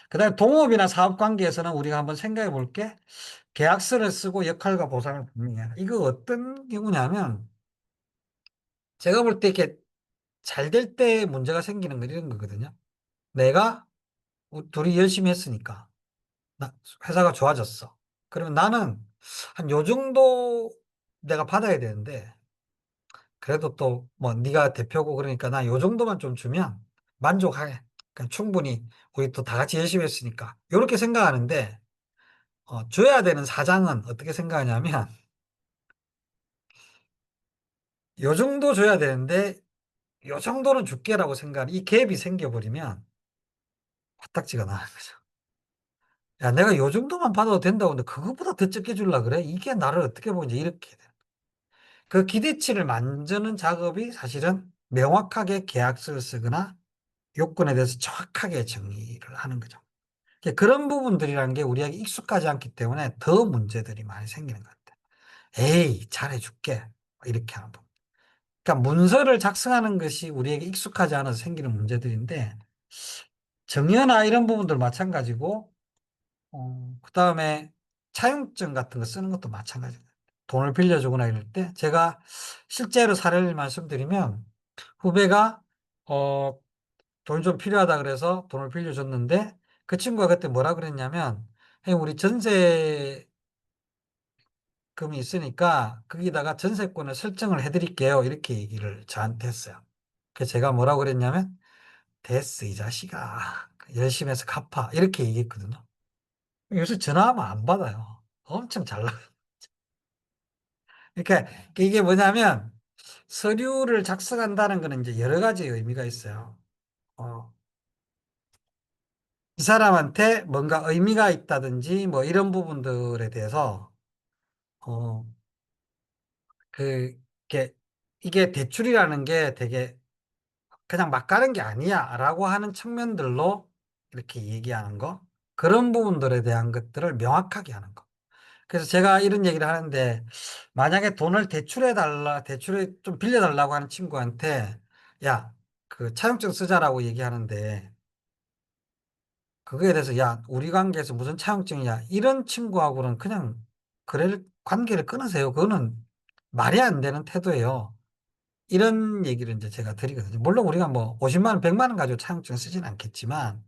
Speaker 1: 그다음에 동업이나 사업 관계에서는 우리가 한번 생각해 볼 게 계약서를 쓰고 역할과 보상을 분명히 해라. 이거 어떤 경우냐면 제가 볼 때 이렇게 잘 될 때 문제가 생기는 건 이런 거거든요. 내가 둘이 열심히 했으니까 회사가 좋아졌어. 그러면 나는 한 요 정도 내가 받아야 되는데 그래도 또 뭐 네가 대표고 그러니까 나 요 정도만 좀 주면 만족해. 그러니까 충분히 우리 또 다 같이 열심히 했으니까. 이렇게 생각하는데 줘야 되는 사장은 어떻게 생각하냐면, 요 정도 줘야 되는데, 요 정도는 줄게라고 생각하는 이 갭이 생겨버리면 화딱지가 나는 거죠. 야, 내가 요 정도만 받아도 된다고 근데 그것보다 더 적게 줄라 그래? 이게 나를 어떻게 보는지 이렇게 돼. 그 기대치를 만드는 작업이 사실은 명확하게 계약서를 쓰거나 요건에 대해서 정확하게 정의를 하는 거죠. 그런 부분들이라는 게 우리에게 익숙하지 않기 때문에 더 문제들이 많이 생기는 것 같아요. 에이, 잘해줄게. 이렇게 하는 부분. 그러니까 문서를 작성하는 것이 우리에게 익숙하지 않아서 생기는 문제들인데, 정의나 이런 부분들 마찬가지고, 그 다음에 차용증 같은 거 쓰는 것도 마찬가지예요. 돈을 빌려주거나 이럴 때, 제가 실제로 사례를 말씀드리면, 후배가, 어, 돈이 좀 필요하다 그래서 돈을 빌려줬는데, 그 친구가 그때 뭐라 그랬냐면, 형님, 우리 전세금이 있으니까, 거기다가 전세권을 설정을 해드릴게요. 이렇게 얘기를 저한테 했어요. 그래서 제가 뭐라고 그랬냐면, 됐어, 이 자식아. 열심히 해서 갚아. 이렇게 얘기했거든요. 요새 전화하면 안 받아요. 엄청 잘 나가요. 그러니까 이게 뭐냐면 서류를 작성한다는 거는 이제 여러 가지 의미가 있어요. 어, 이 사람한테 뭔가 의미가 있다든지 뭐 이런 부분들에 대해서 어, 그, 이게 대출이라는 게 되게 그냥 막 가는 게 아니야 라고 하는 측면들로 이렇게 얘기하는 거. 그런 부분들에 대한 것들을 명확하게 하는 거. 그래서 제가 이런 얘기를 하는데, 만약에 돈을 대출에 좀 빌려달라고 하는 친구한테, 야, 그 차용증 쓰자라고 얘기하는데, 그거에 대해서, 야, 우리 관계에서 무슨 차용증이야? 이런 친구하고는 그냥, 관계를 끊으세요. 그거는 말이 안 되는 태도예요. 이런 얘기를 이제 제가 드리거든요. 물론 우리가 뭐 50만 원, 100만 원 가지고 차용증 쓰진 않겠지만,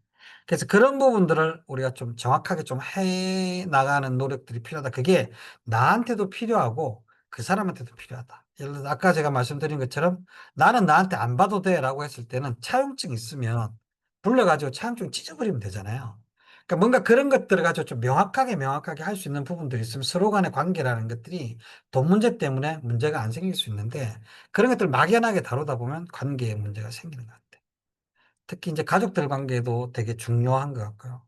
Speaker 1: 그래서 그런 부분들을 우리가 좀 정확하게 좀 해 나가는 노력들이 필요하다. 그게 나한테도 필요하고 그 사람한테도 필요하다. 예를 들어 아까 제가 말씀드린 것처럼 나는 나한테 안 봐도 돼라고 했을 때는 차용증 있으면 불러가지고 차용증 찢어버리면 되잖아요. 그러니까 뭔가 그런 것들을 가지고 좀 명확하게 할 수 있는 부분들이 있으면 서로 간의 관계라는 것들이 돈 문제 때문에 문제가 안 생길 수 있는데 그런 것들 막연하게 다루다 보면 관계에 문제가 생기는 것 같아요. 특히 이제 가족들 관계도 되게 중요한 것 같고요.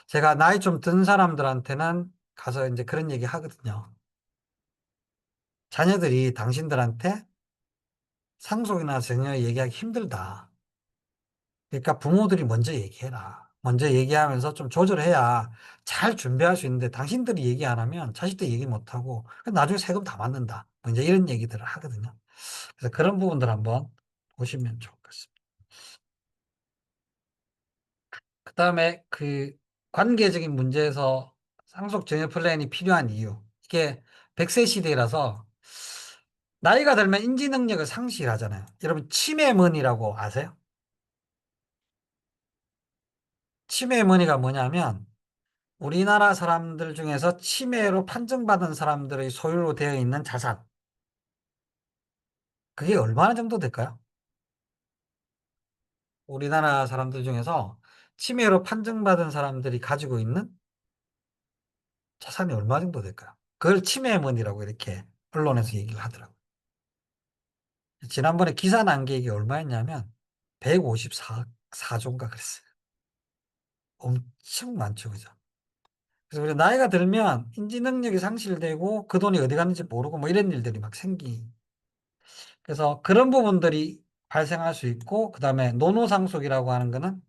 Speaker 1: 제가 나이 좀 든 사람들한테는 가서 이제 그런 얘기 하거든요. 자녀들이 당신들한테 상속이나 증여 얘기하기 힘들다. 그러니까 부모들이 먼저 얘기해라. 먼저 얘기하면서 좀 조절해야 잘 준비할 수 있는데 당신들이 얘기 안 하면 자식들 얘기 못 하고 나중에 세금 다 맞는다. 뭐 이제 이런 얘기들을 하거든요. 그래서 그런 부분들 한번 보시면 좋을 것 같습니다. 그다음에 그 관계적인 문제에서 상속 증여 플랜이 필요한 이유. 이게 100세 시대라서 나이가 들면 인지 능력을 상실하잖아요. 여러분 치매문이라고 아세요? 치매문이가 뭐냐면 우리나라 사람들 중에서 치매로 판정받은 사람들의 소유로 되어 있는 자산. 그게 얼마나 정도 될까요? 우리나라 사람들 중에서 치매로 판정받은 사람들이 가지고 있는 자산이 얼마 정도 될까요? 그걸 치매문이라고 이렇게 언론에서 얘기를 하더라고요. 지난번에 기사 난 게 이게 얼마였냐면 154조인가 그랬어요. 엄청 많죠, 그죠? 그래서 우리 나이가 들면 인지 능력이 상실되고 그 돈이 어디 갔는지 모르고 뭐 이런 일들이 막 그래서 그런 부분들이 발생할 수 있고, 그 다음에 노노상속이라고 하는 거는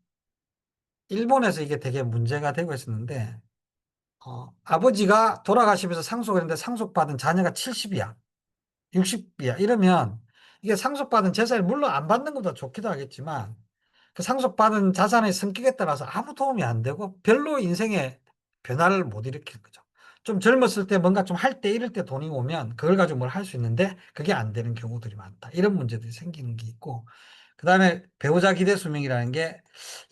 Speaker 1: 일본에서 이게 되게 문제가 되고 있었는데, 아버지가 돌아가시면서 상속을 했는데 상속받은 자녀가 70이야. 60이야. 이러면 이게 상속받은 재산이 물론 안 받는 것보다 좋기도 하겠지만 그 상속받은 자산의 성격에 따라서 아무 도움이 안 되고 별로 인생에 변화를 못 일으키는 거죠. 좀 젊었을 때 뭔가 좀 할 때 이럴 때 돈이 오면 그걸 가지고 뭘 할 수 있는데 그게 안 되는 경우들이 많다. 이런 문제들이 생기는 게 있고 그다음에 배우자 기대 수명이라는 게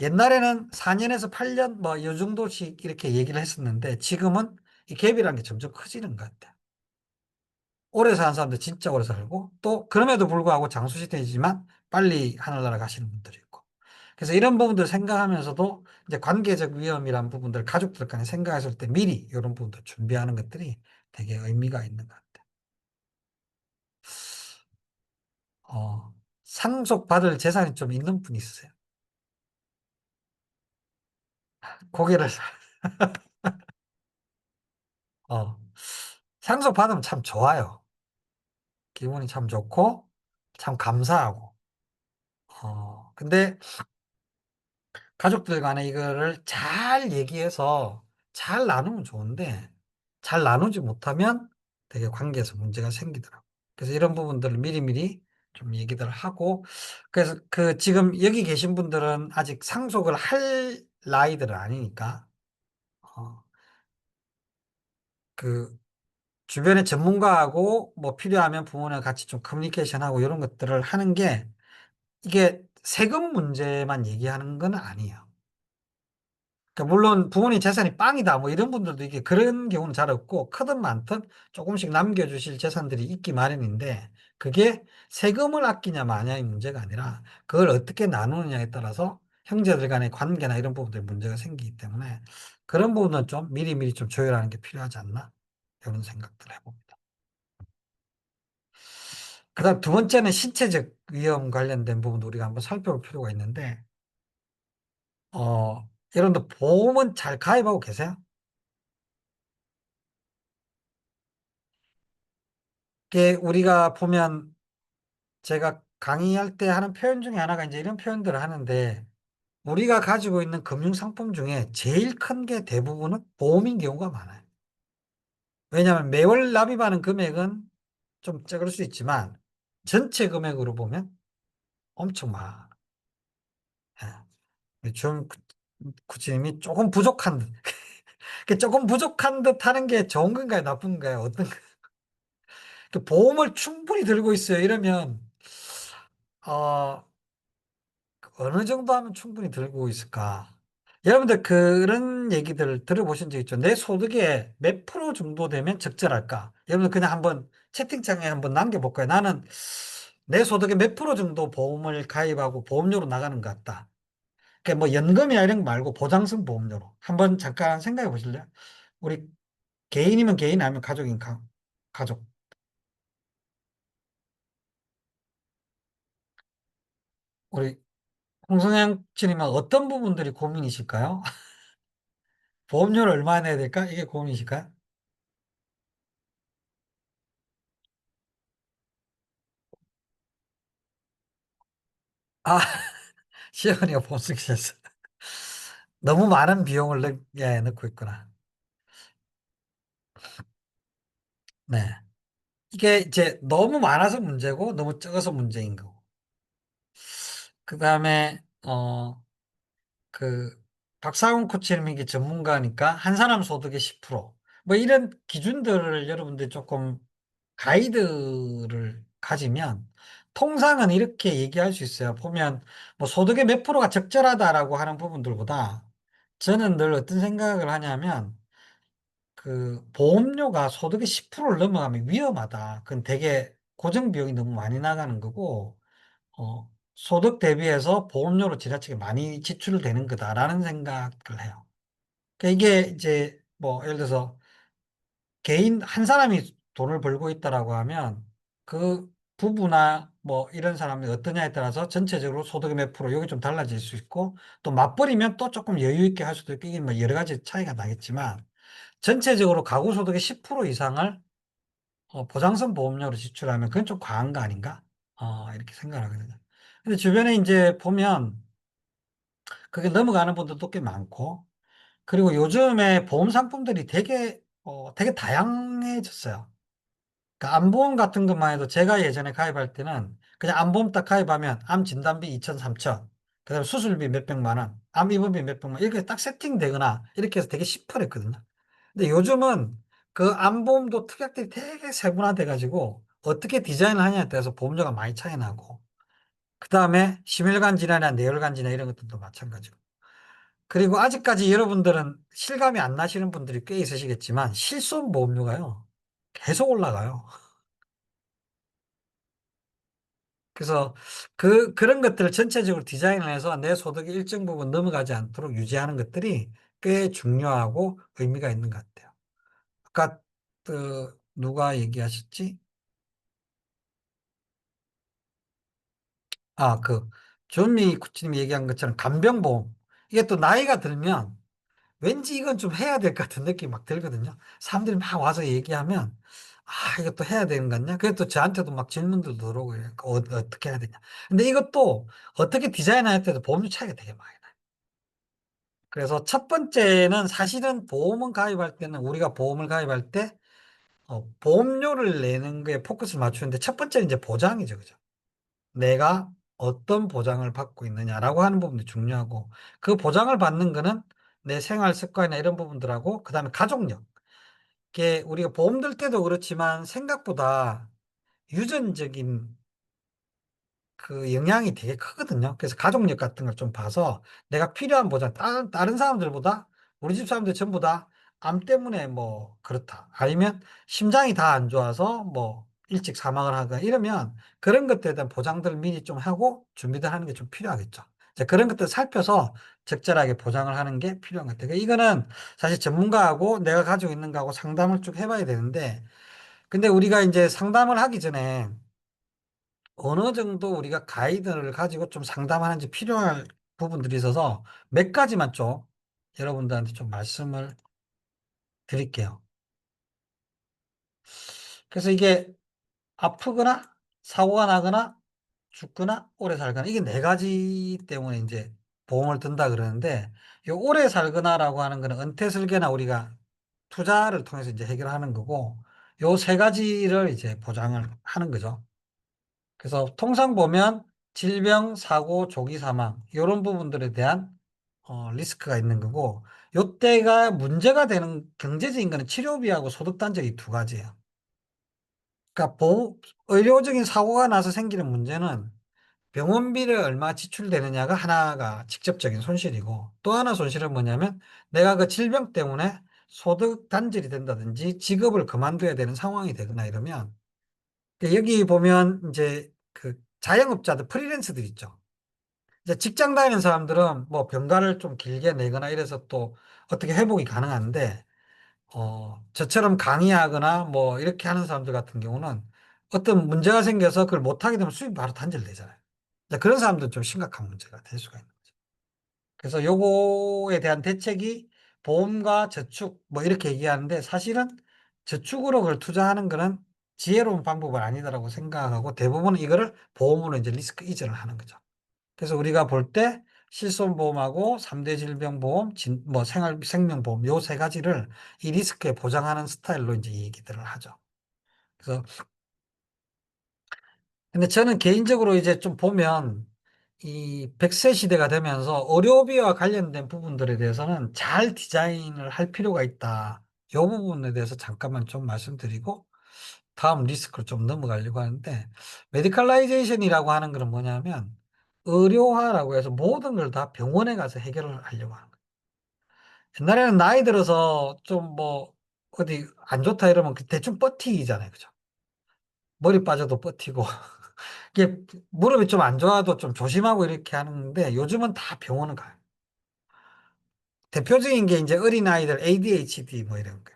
Speaker 1: 옛날에는 4년에서 8년 뭐 이 정도씩 이렇게 얘기를 했었는데 지금은 이 갭이라는 게 점점 커지는 것 같아요. 오래 사는 사람들 진짜 오래 살고 또 그럼에도 불구하고 장수시대이지만 빨리 하늘나라 가시는 분들이 있고 그래서 이런 부분들 생각하면서도 이제 관계적 위험이란 부분들 가족들 간에 생각했을 때 미리 이런 부분들 준비하는 것들이 되게 의미가 있는 것 같아요. 상속받을 재산이 좀 있는 분이 있으세요? 고개를, 어, 상속받으면 참 좋아요. 기분이 참 좋고, 참 감사하고. 근데 가족들 간에 이거를 잘 얘기해서 잘 나누면 좋은데, 잘 나누지 못하면 되게 관계에서 문제가 생기더라고요. 그래서 이런 부분들을 미리미리 좀 얘기들 하고, 그래서 그 지금 여기 계신 분들은 아직 상속을 할 나이들은 아니니까, 어, 그 주변의 전문가하고 뭐 필요하면 부모랑 같이 좀 커뮤니케이션하고 이런 것들을 하는 게 이게 세금 문제만 얘기하는 건 아니에요. 그러니까 물론 부모님 재산이 빵이다 뭐 이런 분들도 이게 그런 경우는 잘 없고 크든 많든 조금씩 남겨주실 재산들이 있기 마련인데 그게 세금을 아끼냐 마냐의 문제가 아니라 그걸 어떻게 나누느냐에 따라서 형제들 간의 관계나 이런 부분들에 문제가 생기기 때문에 그런 부분은 좀 미리미리 좀 조율하는 게 필요하지 않나 이런 생각들 해봅니다. 그다음 두 번째는 신체적 위험 관련된 부분도 우리가 한번 살펴볼 필요가 있는데 여러분들 보험은 잘 가입하고 계세요? 이게 우리가 보면 제가 강의할 때 하는 표현 중에 하나가 이제 이런 표현들을 하는데 우리가 가지고 있는 금융상품 중에 제일 큰 게 대부분은 보험인 경우가 많아요. 왜냐하면 매월 납입하는 금액은 좀 적을 수 있지만 전체 금액으로 보면 엄청 많아요. 좀 구치님이 조금 부족한 듯. 조금 부족한 듯 하는 게 좋은 건가요? 나쁜 건가요? 어떤, 보험을 충분히 들고 있어요. 이러면, 어, 어느 정도 하면 충분히 들고 있을까? 여러분들 그런 얘기들 들어보신 적 있죠? 내 소득의 몇 프로 정도 되면 적절할까? 여러분들 그냥 한번 채팅창에 한번 남겨볼까요? 나는 내 소득의 몇 프로 정도 보험을 가입하고 보험료로 나가는 것 같다. 뭐 연금이나 이런 거 말고 보장성 보험료로. 한번 잠깐 생각해 보실래요? 우리 개인이면 개인 아니면 가족인 가족. 우리 홍성양 씨님은 어떤 부분들이 고민이실까요? 보험료를 얼마나 내야 될까? 이게 고민이실까요? 아, 시어머니가 보험 쓰셨어. 너무 많은 비용을 예, 넣고 있구나. 네. 이게 이제 너무 많아서 문제고 너무 적어서 문제인 거고. 그 다음에, 그, 박사훈 코치님이 이게 전문가니까 한 사람 소득의 10%. 뭐 이런 기준들을 여러분들 조금 가이드를 가지면 통상은 이렇게 얘기할 수 있어요. 보면 뭐 소득의 몇 프로가 적절하다라고 하는 부분들보다 저는 늘 어떤 생각을 하냐면 그 보험료가 소득의 10%를 넘어가면 위험하다. 그건 되게 고정 비용이 너무 많이 나가는 거고 소득 대비해서 보험료로 지나치게 많이 지출되는 거다라는 생각을 해요. 그러니까 이게 이제 뭐 예를 들어서 개인 한 사람이 돈을 벌고 있다라고 하면 그 부부나 뭐 이런 사람이 어떠냐에 따라서 전체적으로 소득의 몇 프로 여기 좀 달라질 수 있고 또 맞벌이면 또 조금 여유 있게 할 수도 있고 이게 뭐 여러 가지 차이가 나겠지만 전체적으로 가구 소득의 10% 이상을 보장성 보험료로 지출하면 그건 좀 과한 거 아닌가? 이렇게 생각을 하거든요. 근데 주변에 이제 보면 그게 넘어가는 분들도 꽤 많고 그리고 요즘에 보험 상품들이 되게 다양해졌어요. 그러니까 암보험 같은 것만 해도 제가 예전에 가입할 때는 그냥 암보험 딱 가입하면 암 진단비 2천, 3천, 그다음에 수술비 몇백만 원, 암 입원비 몇백만 원 이렇게 딱 세팅되거나 이렇게 해서 되게 심플했거든요. 근데 요즘은 그 암보험도 특약들이 되게 세분화돼 가지고 어떻게 디자인을 하냐에 따라서 보험료가 많이 차이 나고 그다음에 심혈관 질환이나 뇌혈관 질환 이런 것들도 마찬가지고 그리고 아직까지 여러분들은 실감이 안 나시는 분들이 꽤 있으시겠지만 실손 보험료가요 계속 올라가요. 그래서 그런 것들을 전체적으로 디자인을 해서 내 소득의 일정 부분 넘어가지 않도록 유지하는 것들이 꽤 중요하고 의미가 있는 것 같아요. 아까 누가 얘기하셨지? 아, 존미 쿠치님이 얘기한 것처럼 간병보험. 이게 또 나이가 들면 왠지 이건 좀 해야 될 것 같은 느낌이 막 들거든요. 사람들이 막 와서 얘기하면, 아, 이것도 해야 되는 거 같냐? 그래서 또 저한테도 막 질문들도 들어오고, 이래요. 어떻게 해야 되냐? 근데 이것도 어떻게 디자인할 때도 보험료 차이가 되게 많이 나요. 그래서 첫 번째는 사실은 보험을 가입할 때는 우리가 보험을 가입할 때, 보험료를 내는 거에 포커스를 맞추는데 첫 번째는 이제 보장이죠. 그죠? 내가 어떤 보장을 받고 있느냐라고 하는 부분이 중요하고 그 보장을 받는 거는 내 생활 습관이나 이런 부분들하고 그다음에 가족력. 이게 우리가 보험 들 때도 그렇지만 생각보다 유전적인 그 영향이 되게 크거든요. 그래서 가족력 같은 걸 좀 봐서 내가 필요한 보장, 다른 사람들보다 우리 집 사람들 전부 다 암 때문에 뭐 그렇다. 아니면 심장이 다 안 좋아서 뭐 일찍 사망을 하거나 이러면 그런 것들에 대한 보장들을 미리 좀 하고 준비를 하는 게 좀 필요하겠죠. 이제 그런 것들 살펴서 적절하게 보장을 하는 게 필요한 것 같아요. 이거는 사실 전문가하고 내가 가지고 있는 거하고 상담을 쭉 해봐야 되는데 근데 우리가 이제 상담을 하기 전에 어느 정도 우리가 가이드를 가지고 좀 상담하는지 필요할 부분들이 있어서 몇 가지만 좀 여러분들한테 좀 말씀을 드릴게요. 그래서 이게 아프거나 사고가 나거나 죽거나 오래 살거나 이게 네 가지 때문에 이제 보험을 든다 그러는데 이 오래 살거나라고 하는 거는 은퇴 설계나 우리가 투자를 통해서 이제 해결하는 거고 요 세 가지를 이제 보장을 하는 거죠. 그래서 통상 보면 질병, 사고, 조기 사망 이런 부분들에 대한 리스크가 있는 거고 요때가 문제가 되는 경제적인 거는 치료비하고 소득 단절이 두 가지예요. 그러니까 의료적인 사고가 나서 생기는 문제는 병원비를 얼마 지출되느냐가 하나가 직접적인 손실이고 또 하나 손실은 뭐냐면 내가 그 질병 때문에 소득 단절이 된다든지 직업을 그만둬야 되는 상황이 되거나 이러면 여기 보면 이제 그 자영업자들 프리랜서들 있죠. 이제 직장 다니는 사람들은 뭐 병가를 좀 길게 내거나 이래서 또 어떻게 회복이 가능한데 저처럼 강의하거나 뭐 이렇게 하는 사람들 같은 경우는 어떤 문제가 생겨서 그걸 못하게 되면 수입이 바로 단절되잖아요. 이제 그런 사람들은 좀 심각한 문제가 될 수가 있는 거죠. 그래서 요거에 대한 대책이 보험과 저축 뭐 이렇게 얘기하는데 사실은 저축으로 그걸 투자하는 거는 지혜로운 방법은 아니다라고 생각하고 대부분 이거를 보험으로 이제 리스크 이전을 하는 거죠. 그래서 우리가 볼 때 실손보험하고 3대 질병보험, 뭐 생명보험 요 세 가지를 이 리스크에 보장하는 스타일로 이제 얘기들을 하죠. 그래서 근데 저는 개인적으로 이제 좀 보면 이 100세 시대가 되면서 의료비와 관련된 부분들에 대해서는 잘 디자인을 할 필요가 있다. 이 부분에 대해서 잠깐만 좀 말씀드리고 다음 리스크로 좀 넘어가려고 하는데 메디컬라이제이션이라고 하는 건 뭐냐면 의료화라고 해서 모든 걸 다 병원에 가서 해결을 하려고 하는 거예요. 옛날에는 나이 들어서 좀 뭐 어디 안 좋다 이러면 대충 버티잖아요. 그죠? 머리 빠져도 버티고 이게 무릎이 좀 안 좋아도 좀 조심하고 이렇게 하는데 요즘은 다 병원을 가요. 대표적인 게 이제 어린아이들 ADHD 뭐 이런 거.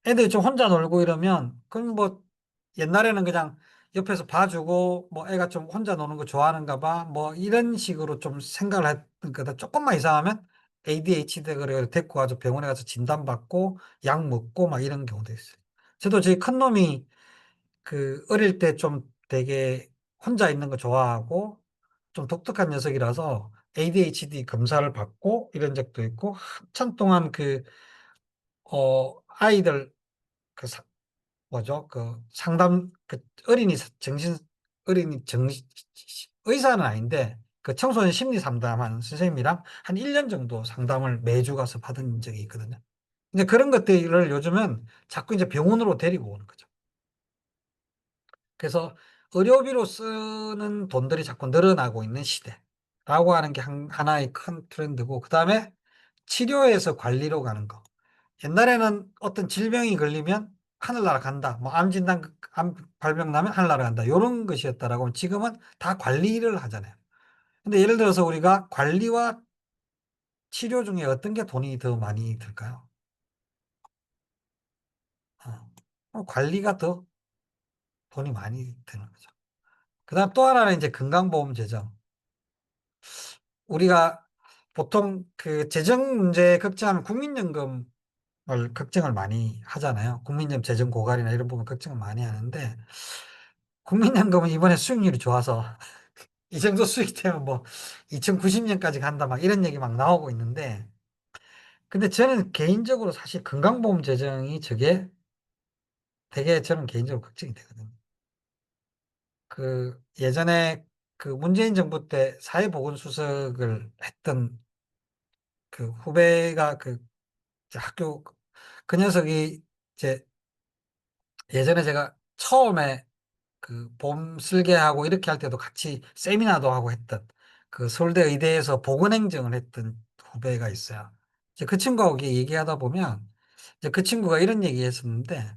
Speaker 1: 애들이 좀 혼자 놀고 이러면 그럼 뭐 옛날에는 그냥 옆에서 봐주고 뭐 애가 좀 혼자 노는 거 좋아하는가 봐 뭐 이런 식으로 좀 생각을 했던 거다. 조금만 이상하면 ADHD 그래 데리고 가서 병원에 가서 진단받고 약 먹고 막 이런 경우도 있어요. 저도 제 큰 놈이 그 어릴 때 좀 되게 혼자 있는 거 좋아하고 좀 독특한 녀석이라서 ADHD 검사를 받고 이런 적도 있고 한참 동안 아이들 그 뭐죠? 그 상담, 어린이 의사는 아닌데 그 청소년 심리 상담하는 선생님이랑 한 1년 정도 상담을 매주 가서 받은 적이 있거든요. 근데 그런 것들을 요즘은 자꾸 이제 병원으로 데리고 오는 거죠. 그래서 의료비로 쓰는 돈들이 자꾸 늘어나고 있는 시대라고 하는 게 하나의 큰 트렌드고, 그 다음에 치료에서 관리로 가는 거. 옛날에는 어떤 질병이 걸리면 하늘나라 간다. 뭐 암 발병 나면 하늘나라 간다. 이런 것이었다라고 지금은 다 관리를 하잖아요. 근데 예를 들어서 우리가 관리와 치료 중에 어떤 게 돈이 더 많이 들까요? 관리가 더 돈이 많이 드는 거죠. 그다음 또 하나는 이제 건강보험 재정. 우리가 보통 그 재정 문제 걱정하면 국민연금을 걱정을 많이 하잖아요. 국민연금 재정 고갈이나 이런 부분 걱정을 많이 하는데 국민연금은 이번에 수익률이 좋아서 이 정도 수익 되면 뭐 2090년까지 간다 막 이런 얘기 막 나오고 있는데 근데 저는 개인적으로 사실 건강보험 재정이 저게 되게 저는 개인적으로 걱정이 되거든요. 그 예전에 그 문재인 정부 때 사회보건수석을 했던 그 후배가 그 이제 학교 그 녀석이 이제 예전에 제가 처음에 그 보험 설계하고 이렇게 할 때도 같이 세미나도 하고 했던 그 서울대 의대에서 보건행정을 했던 후배가 있어요. 이제 그 친구하고 이렇게 얘기하다 보면 이제 그 친구가 이런 얘기 했었는데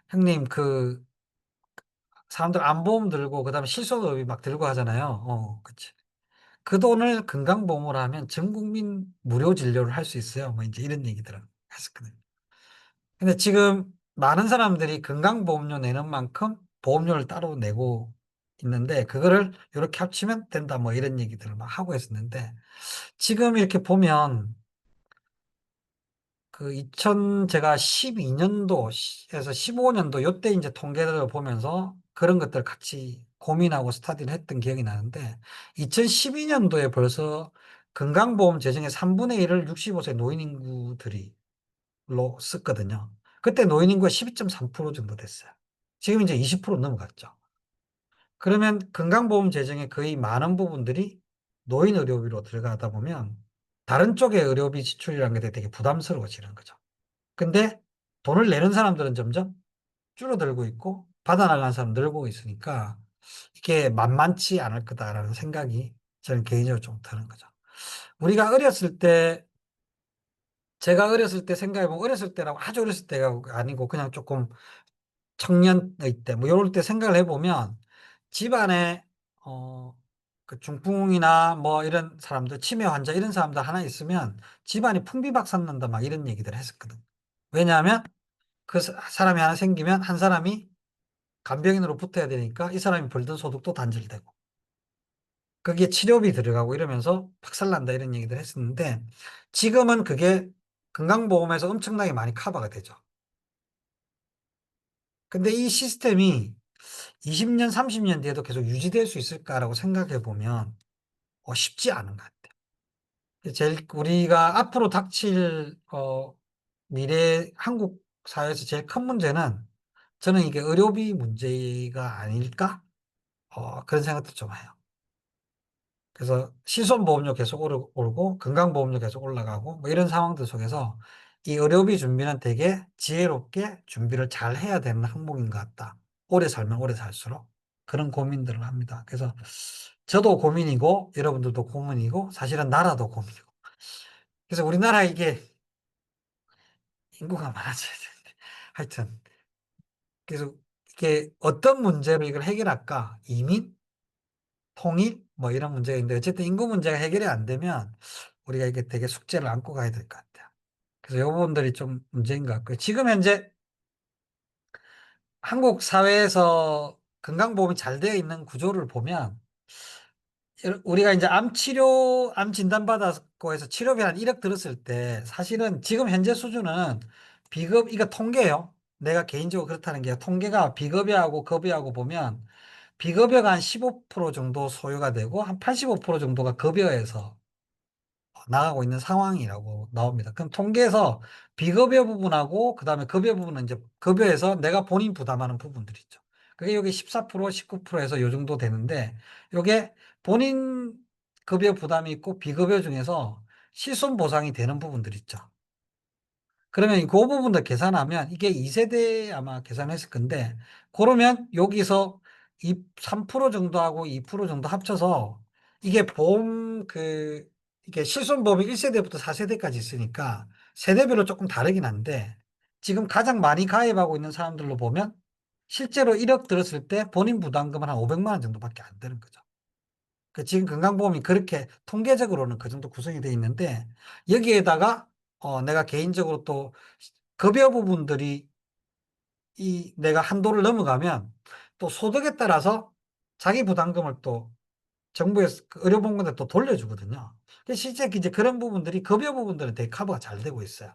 Speaker 1: 형님 그 사람들 안보험 들고 그다음에 실손의료 막 들고 하잖아요. 그치. 그 돈을 건강보험으로 하면 전 국민 무료 진료를 할 수 있어요. 뭐 이제 이런 얘기들을 했었거든요. 근데 지금 많은 사람들이 건강보험료 내는 만큼 보험료를 따로 내고 있는데 그거를 이렇게 합치면 된다 뭐 이런 얘기들을 막 하고 있었는데 지금 이렇게 보면 그 제가 12년도에서 15년도 요때 이제 통계를 보면서 그런 것들 같이 고민하고 스타디를 했던 기억이 나는데 2012년도에 벌써 건강보험 재정의 3분의 1을 65세 노인 인구들이 로 썼거든요. 그때 노인 인구가 12.3% 정도 됐어요. 지금 이제 20% 넘어갔죠. 그러면 건강보험 재정의 거의 많은 부분들이 노인 의료비로 들어가다 보면 다른 쪽의 의료비 지출이라는 게 되게 부담스러워지는 거죠. 근데 돈을 내는 사람들은 점점 줄어들고 있고 받아나가는 사람 늘고 있으니까 이게 만만치 않을 거다라는 생각이 저는 개인적으로 좀 드는 거죠. 우리가 어렸을 때 제가 어렸을 때 생각해보면 어렸을 때라고 아주 어렸을 때가 아니고 그냥 조금 청년의 때, 뭐, 요럴 때 생각을 해보면, 집안에, 그 중풍이나 뭐 이런 사람들, 치매 환자 이런 사람들 하나 있으면 집안이 풍비박산 난다 막 이런 얘기들 했었거든. 왜냐하면 그 사람이 하나 생기면 한 사람이 간병인으로 붙어야 되니까 이 사람이 벌던 소득도 단절되고, 거기에 치료비 들어가고 이러면서 박살난다 이런 얘기들 했었는데, 지금은 그게 건강보험에서 엄청나게 많이 커버가 되죠. 근데 이 시스템이 20년, 30년 뒤에도 계속 유지될 수 있을까라고 생각해 보면 쉽지 않은 것 같아요. 제일 우리가 앞으로 닥칠 미래 한국 사회에서 제일 큰 문제는 저는 이게 의료비 문제가 아닐까? 그런 생각도 좀 해요. 그래서 실손보험료 계속 오르고 건강보험료 계속 올라가고 뭐 이런 상황들 속에서 이 의료비 준비는 되게 지혜롭게 준비를 잘 해야 되는 항목인 것 같다. 오래 살면 오래 살수록 그런 고민들을 합니다. 그래서 저도 고민이고 여러분들도 고민이고 사실은 나라도 고민이고. 그래서 우리나라 이게 인구가 많아져야 되는데 하여튼 그래서 이게 어떤 문제로 이걸 해결할까? 이민? 통일? 뭐 이런 문제가 있는데 어쨌든 인구 문제가 해결이 안 되면 우리가 이게 되게 숙제를 안고 가야 될 것 같아요. 그래서 이 부분들이 좀 문제인 것 같고요. 지금 현재 한국 사회에서 건강보험이 잘 되어 있는 구조를 보면 우리가 이제 암 진단받았고 해서 치료비 한 1억 들었을 때 사실은 지금 현재 수준은 이거 통계예요. 내가 개인적으로 그렇다는 게 통계가 비급여하고 급여하고 보면 비급여가 한 15% 정도 소요가 되고 한 85% 정도가 급여에서 나가고 있는 상황이라고 나옵니다. 그럼 통계에서 비급여 부분하고 그다음에 급여 부분은 이제 급여에서 내가 본인 부담하는 부분들이 있죠. 그게 여기 14%, 19%에서 요 정도 되는데 요게 본인 급여 부담이 있고 비급여 중에서 실손 보상이 되는 부분들이 있죠. 그러면 그 부분도 계산하면 이게 2세대 아마 계산했을 건데 그러면 여기서 3% 정도하고 2% 정도 합쳐서 이게 이게 실손보험이 1세대부터 4세대까지 있으니까 세대별로 조금 다르긴 한데 지금 가장 많이 가입하고 있는 사람들로 보면 실제로 1억 들었을 때 본인 부담금은 한 500만 원 정도밖에 안 되는 거죠. 지금 건강보험이 그렇게 통계적으로는 그 정도 구성이 돼 있는데 여기에다가 내가 개인적으로 또 급여 부분들이 내가 한도를 넘어가면 또 소득에 따라서 자기 부담금을 또 정부에서 그 의료보험공단에 또 돌려주거든요. 실제 이제 그런 부분들이 급여 부분들은 되게 커버가 잘 되고 있어요.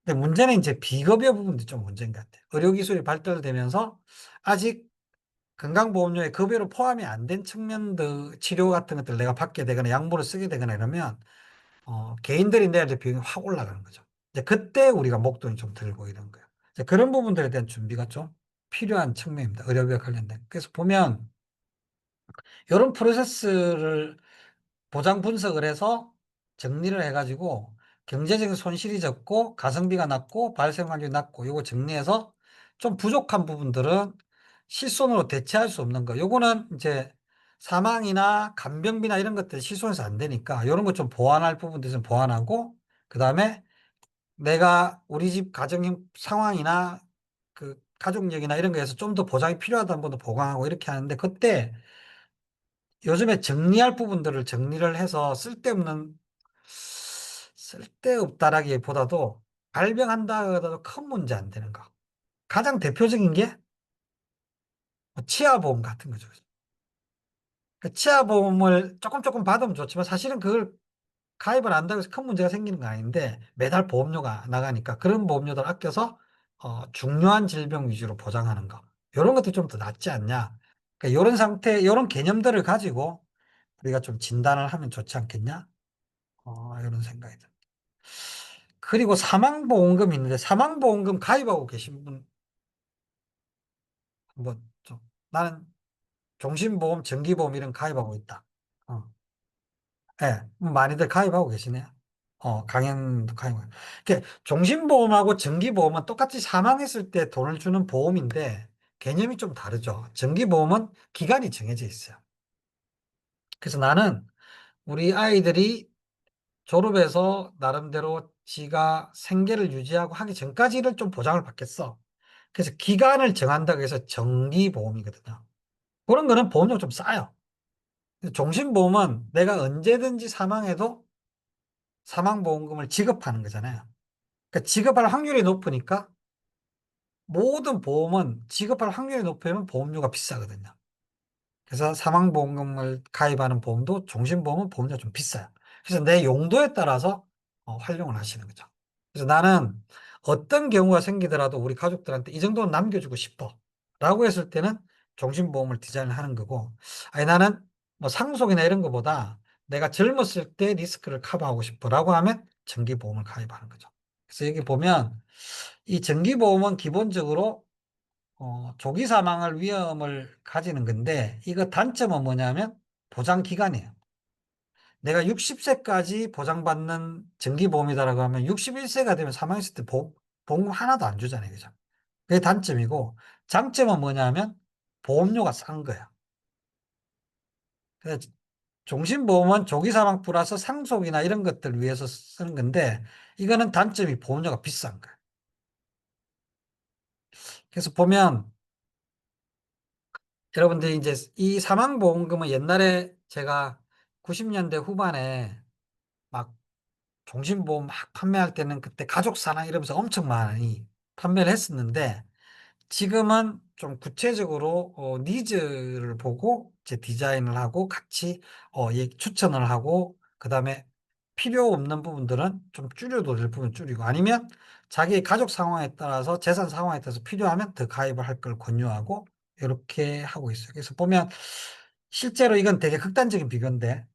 Speaker 1: 근데 문제는 이제 비급여 부분도 좀 문제인 것 같아요. 의료기술이 발달되면서 아직 건강보험료에 급여로 포함이 안 된 측면들, 치료 같은 것들 내가 받게 되거나 약물을 쓰게 되거나 이러면, 개인들이 내야 될 비용이 확 올라가는 거죠. 이제 그때 우리가 목돈이 좀 들고 이런 거예요. 이제 그런 부분들에 대한 준비가 좀 필요한 측면입니다. 의료비와 관련된. 그래서 보면, 이런 프로세스를 보장 분석을 해서 정리를 해가지고 경제적인 손실이 적고 가성비가 낮고 발생 확률이 낮고 요거 정리해서 좀 부족한 부분들은 실손으로 대체할 수 없는 거. 요거는 이제 사망이나 간병비나 이런 것들 실손해서 안 되니까 이런 거 좀 보완할 부분들 좀 보완하고 그다음에 내가 우리 집 가정 상황이나 그 가족력이나 이런 거에서 좀 더 보장이 필요하다는 분도 보강하고 이렇게 하는데 그때 요즘에 정리할 부분들을 정리를 해서 쓸데없다라기보다도 발병한다 하더라도 큰 문제 안 되는 거. 가장 대표적인 게뭐 치아보험 같은 거죠. 그 치아보험을 조금 받으면 좋지만 사실은 그걸 가입을 안 한다고 해서 큰 문제가 생기는 건 아닌데 매달 보험료가 나가니까 그런 보험료들 아껴서 중요한 질병 위주로 보장하는 거. 이런 것도 좀 더 낫지 않냐. 그러니까 이런 상태, 이런 개념들을 가지고 우리가 좀 진단을 하면 좋지 않겠냐? 이런 생각이 듭니다. 그리고 사망보험금이 있는데 사망보험금 가입하고 계신 분 한번 좀 나는 종신보험, 정기보험 이런 거 가입하고 있다. 어. 예, 많이들 가입하고 계시네요. 강연도 가입하고. 종신보험하고 정기보험은 똑같이 사망했을 때 돈을 주는 보험인데 개념이 좀 다르죠. 정기보험은 기간이 정해져 있어요. 그래서 나는 우리 아이들이 졸업해서 나름대로 지가 생계를 유지하고 하기 전까지를 좀 보장을 받겠어. 그래서 기간을 정한다고 해서 정기보험이거든요. 그런 거는 보험료가 좀 싸요. 종신보험은 내가 언제든지 사망해도 사망보험금을 지급하는 거잖아요. 그러니까 지급할 확률이 높으니까 모든 보험은 지급할 확률이 높으면 보험료가 비싸거든요. 그래서 사망보험금을 가입하는 보험도 종신보험은 보험료가 좀 비싸요. 그래서 내 용도에 따라서 활용을 하시는 거죠. 그래서 나는 어떤 경우가 생기더라도 우리 가족들한테 이 정도는 남겨주고 싶어 라고 했을 때는 종신보험을 디자인을 하는 거고 아니 나는 뭐 상속이나 이런 거보다 내가 젊었을 때 리스크를 커버하고 싶어 라고 하면 정기보험을 가입하는 거죠. 그래서 여기 보면 이 정기보험은 기본적으로 조기 사망을 위험을 가지는 건데 이거 단점은 뭐냐면 보장 기간이에요. 내가 60세까지 보장받는 정기보험이다라고 하면 61세가 되면 사망했을 때 보험금 하나도 안 주잖아요. 그죠? 그게 단점이고 장점은 뭐냐면 보험료가 싼 거야. 그래서 종신보험은 조기 사망 플러스 상속이나 이런 것들 위해서 쓰는 건데 이거는 단점이 보험료가 비싼 거야. 그래서 보면 여러분들이 이제 이 사망보험금은 옛날에 제가 90년대 후반에 막 종신보험 막 판매할 때는 그때 가족사랑 이러면서 엄청 많이 판매를 했었는데 지금은 좀 구체적으로 니즈를 보고 이제 디자인을 하고 같이 추천을 하고 그다음에 필요 없는 부분들은 좀 줄여도 될 부분 줄이고 아니면 자기 가족 상황에 따라서 재산 상황에 따라서 필요하면 더 가입을 할 걸 권유하고 이렇게 하고 있어요. 그래서 보면 실제로 이건 되게 극단적인 비교인데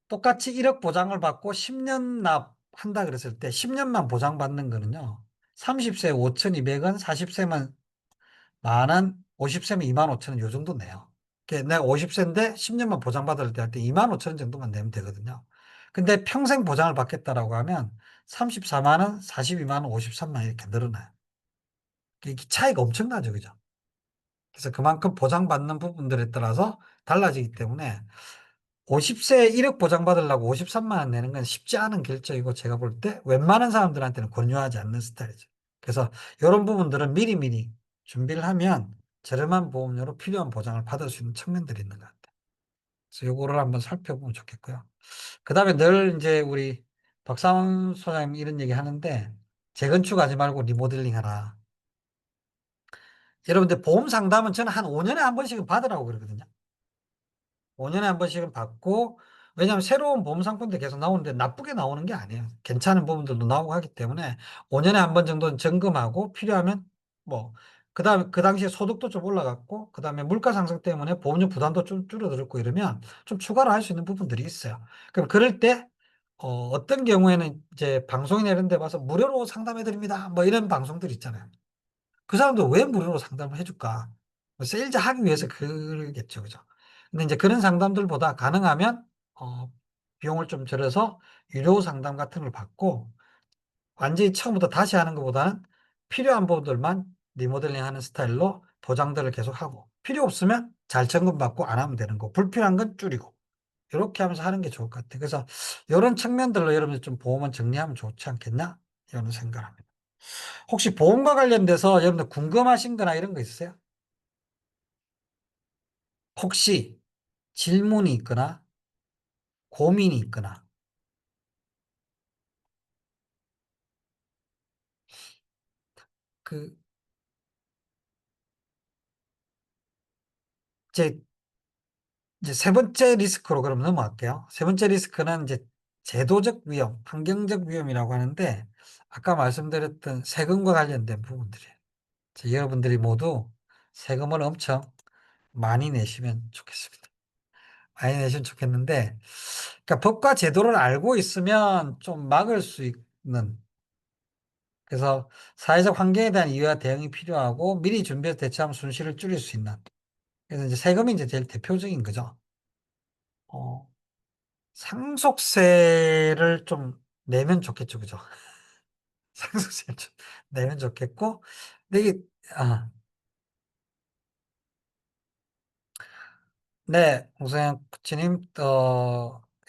Speaker 1: 똑같이 1억 보장을 받고 10년 납한다 그랬을 때 10년만 보장받는 거는요. 30세 5,200원, 40세면 만 원, 50세면 2만 5천 원 요 정도 내요. 내가 50세인데 10년만 보장받을 때 할 때 2만 5천 원 정도만 내면 되거든요. 근데 평생 보장을 받겠다라고 하면 34만 원, 42만 원, 53만 원 이렇게 늘어나요. 이게 차이가 엄청나죠. 그죠? 그래서 그만큼 보장받는 부분들에 따라서 달라지기 때문에 50세에 1억 보장받으려고 53만 원 내는 건 쉽지 않은 결정이고 제가 볼 때 웬만한 사람들한테는 권유하지 않는 스타일이죠. 그래서 이런 부분들은 미리미리 준비를 하면 저렴한 보험료로 필요한 보장을 받을 수 있는 측면들이 있는 것 같아요. 그래서 요거를 한번 살펴보면 좋겠고요. 그 다음에 늘 이제 우리 박상원 소장님 이런 얘기 하는데 재건축하지 말고 리모델링 하라. 여러분들 보험 상담은 저는 한 5년에 한 번씩은 받으라고 그러거든요. 5년에 한 번씩은 받고, 왜냐하면 새로운 보험 상품도 계속 나오는데 나쁘게 나오는 게 아니에요. 괜찮은 부분들도 나오고 하기 때문에 5년에 한 번 정도는 점검하고 필요하면 뭐, 그 다음에 그 당시에 소득도 좀 올라갔고, 그 다음에 물가 상승 때문에 보험료 부담도 좀 줄어들었고 이러면 좀 추가로 할 수 있는 부분들이 있어요. 그럼 그럴 때, 어떤 경우에는 이제 방송이나 이런 데 봐서 무료로 상담해 드립니다. 뭐 이런 방송들 있잖아요. 그 사람들 왜 무료로 상담을 해줄까? 뭐 세일즈 하기 위해서 그러겠죠. 그죠? 근데 이제 그런 상담들보다 가능하면, 비용을 좀 줄여서 유료 상담 같은 걸 받고, 완전히 처음부터 다시 하는 것보다는 필요한 부분들만 리모델링 하는 스타일로 보장들을 계속 하고, 필요 없으면 잘 점검받고 안 하면 되는 거, 불필요한 건 줄이고, 이렇게 하면서 하는 게 좋을 것 같아요. 그래서 이런 측면들로 여러분들 좀 보험은 정리하면 좋지 않겠나? 이런 생각을 합니다. 혹시 보험과 관련돼서 여러분들 궁금하신 거나 이런 거 있으세요? 혹시 질문이 있거나 고민이 있거나 그 제 이제 세 번째 리스크로 그럼 넘어갈게요. 세 번째 리스크는 이제 제도적 위험, 환경적 위험이라고 하는데 아까 말씀드렸던 세금과 관련된 부분들이에요. 여러분들이 모두 세금을 엄청 많이 내시면 좋겠습니다. 많이 내시면 좋겠는데, 그러니까 법과 제도를 알고 있으면 좀 막을 수 있는, 그래서 사회적 환경에 대한 이해와 대응이 필요하고 미리 준비해서 대처하면 손실을 줄일 수 있는. 그래서 이제 세금이 이제 제일 대표적인 거죠. 어, 상속세를 좀 내면 좋겠죠, 그죠? 상속세를 좀 내면 좋겠고, 근데 이게, 아, 네, 홍성현 코치님,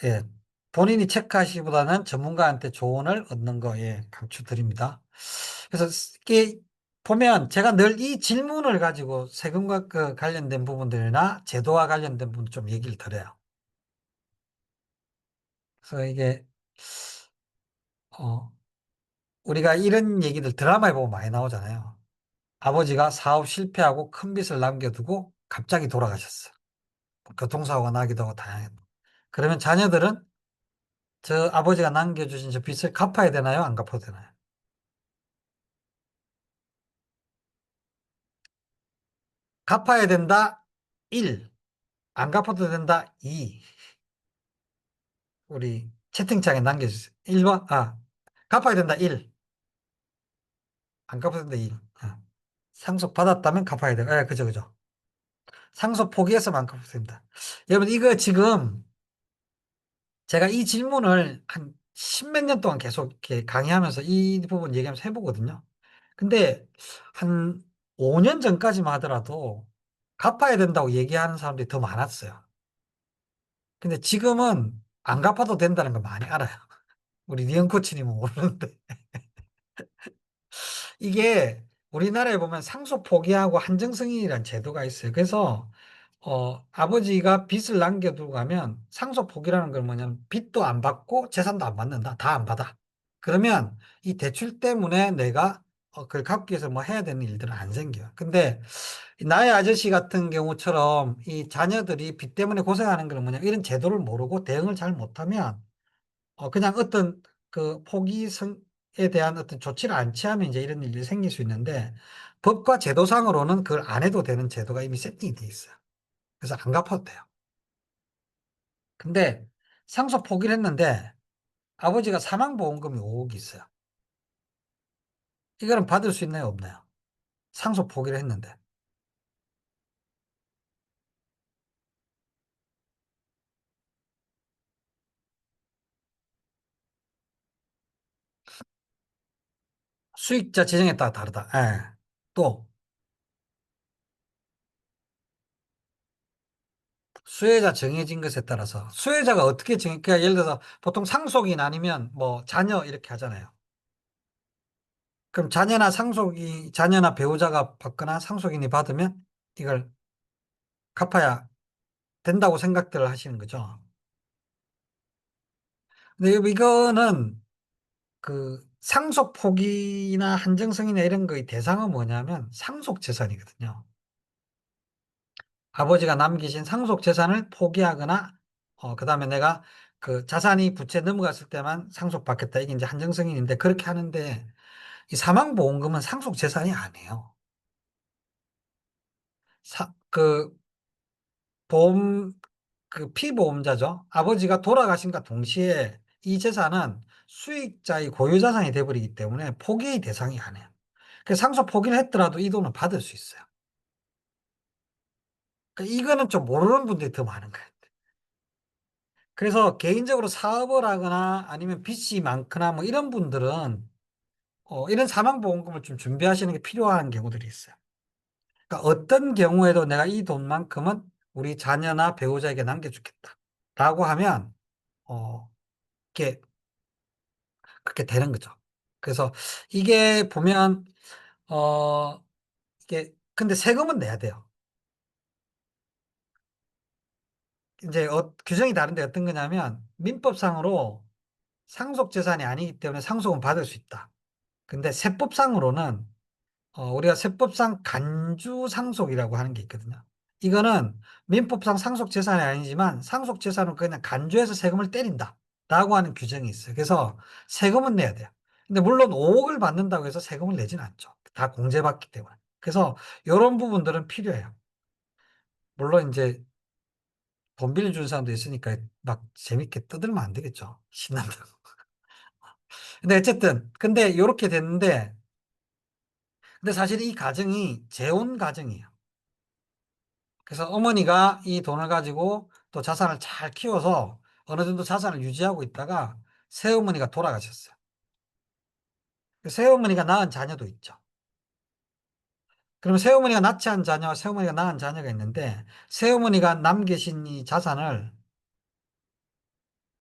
Speaker 1: 예, 본인이 체크하시기보다는 전문가한테 조언을 얻는 거, 예, 강추드립니다. 그래서 이게 보면 제가 늘 이 질문을 가지고 세금과 그 관련된 부분들이나 제도와 관련된 부분 좀 얘기를 드려요. 그래서 이게, 어, 우리가 이런 얘기들 드라마에 보면 많이 나오잖아요. 아버지가 사업 실패하고 큰 빚을 남겨두고 갑자기 돌아가셨어요. 교통사고가 나기도 하고 다양해요. 그러면 자녀들은 저 아버지가 남겨주신 저 빚을 갚아야 되나요? 안 갚아도 되나요? 갚아야 된다. 1. 안 갚아도 된다. 2. 우리 채팅창에 남겨주세요. 1번, 갚아야 된다. 1. 안 갚아도 된다. 2. 상속 받았다면 갚아야 돼요. 예, 그죠, 그죠. 상속 포기해서만 안 갚아도 됩니다. 여러분, 이거 지금 제가 이 질문을 한 십몇 년 동안 계속 이렇게 강의하면서 이 부분 얘기하면서 해보거든요. 근데 한 5년 전까지만 하더라도 갚아야 된다고 얘기하는 사람들이 더 많았어요. 근데 지금은 안 갚아도 된다는 걸 많이 알아요. 우리 리언 코치님은 모르는데. 이게 우리나라에 보면 상속 포기하고 한정승인이라는 제도가 있어요. 그래서 아버지가 빚을 남겨두고 가면 상속 포기라는 건 뭐냐면 빚도 안 받고 재산도 안 받는다. 다 안 받아. 그러면 이 대출 때문에 내가 그걸 갚기 위해서 뭐 해야 되는 일들은 안 생겨요. 근데 이 나의 아저씨 같은 경우처럼 이 자녀들이 빚 때문에 고생하는 건 뭐냐 이런 제도를 모르고 대응을 잘 못하면 그냥 어떤 그 포기성에 대한 어떤 조치를 안 취하면 이제 이런 일이 생길 수 있는데 법과 제도상으로는 그걸 안 해도 되는 제도가 이미 세팅이 돼 있어요. 그래서 안 갚아도 돼요. 근데 상속 포기를 했는데 아버지가 사망보험금이 5억이 있어요. 이거는 받을 수 있나요, 없나요? 상속 포기를 했는데. 수익자 지정에 따라 다르다. 예. 또 수혜자 정해진 것에 따라서 수혜자가 어떻게 그러니까 예를 들어서 보통 상속인 아니면 뭐 자녀 이렇게 하잖아요. 그럼 자녀나 배우자가 받거나 상속인이 받으면 이걸 갚아야 된다고 생각들을 하시는 거죠. 근데 이거는 그 상속 포기나 한정성이나 이런 거의 대상은 뭐냐면 상속 재산이거든요. 아버지가 남기신 상속 재산을 포기하거나, 그다음에 내가 그 자산이 부채 넘어갔을 때만 상속받겠다. 이게 이제 한정성인인데 그렇게 하는데 이 사망보험금은 상속 재산이 아니에요. 그 보험, 그 피보험자죠. 아버지가 돌아가신과 동시에 이 재산은 수익자의 고유자산이 돼버리기 때문에 포기의 대상이 아니에요. 그 상속 포기를 했더라도 이 돈은 받을 수 있어요. 그러니까 이거는 좀 모르는 분들이 더 많은 거예요. 그래서 개인적으로 사업을 하거나 아니면 빚이 많거나 뭐 이런 분들은 이런 사망보험금을 좀 준비하시는 게 필요한 경우들이 있어요. 그러니까 어떤 경우에도 내가 이 돈만큼은 우리 자녀나 배우자에게 남겨주겠다. 라고 하면, 이게, 그렇게 되는 거죠. 그래서 이게 보면, 이게, 근데 세금은 내야 돼요. 이제 규정이 다른데 어떤 거냐면, 민법상으로 상속재산이 아니기 때문에 상속은 받을 수 있다. 근데 세법상으로는 우리가 세법상 간주상속이라고 하는 게 있거든요. 이거는 민법상 상속재산이 아니지만 상속재산은 그냥 간주해서 세금을 때린다. 라고 하는 규정이 있어요. 그래서 세금은 내야 돼요. 근데 물론 5억을 받는다고 해서 세금을 내진 않죠. 다 공제받기 때문에. 그래서 이런 부분들은 필요해요. 물론 이제 돈 빌려주는 사람도 있으니까 막 재밌게 떠들면 안 되겠죠. 신난다고. 근데 어쨌든, 근데 이렇게 됐는데, 근데 사실 이 가정이 재혼 가정이에요. 그래서 어머니가 이 돈을 가지고 또 자산을 잘 키워서 어느 정도 자산을 유지하고 있다가 새어머니가 돌아가셨어요. 그 새어머니가 낳은 자녀도 있죠. 그러면 새어머니가 낳지 않은 자녀와 새어머니가 낳은 자녀가 있는데 새어머니가 남기신 이 자산을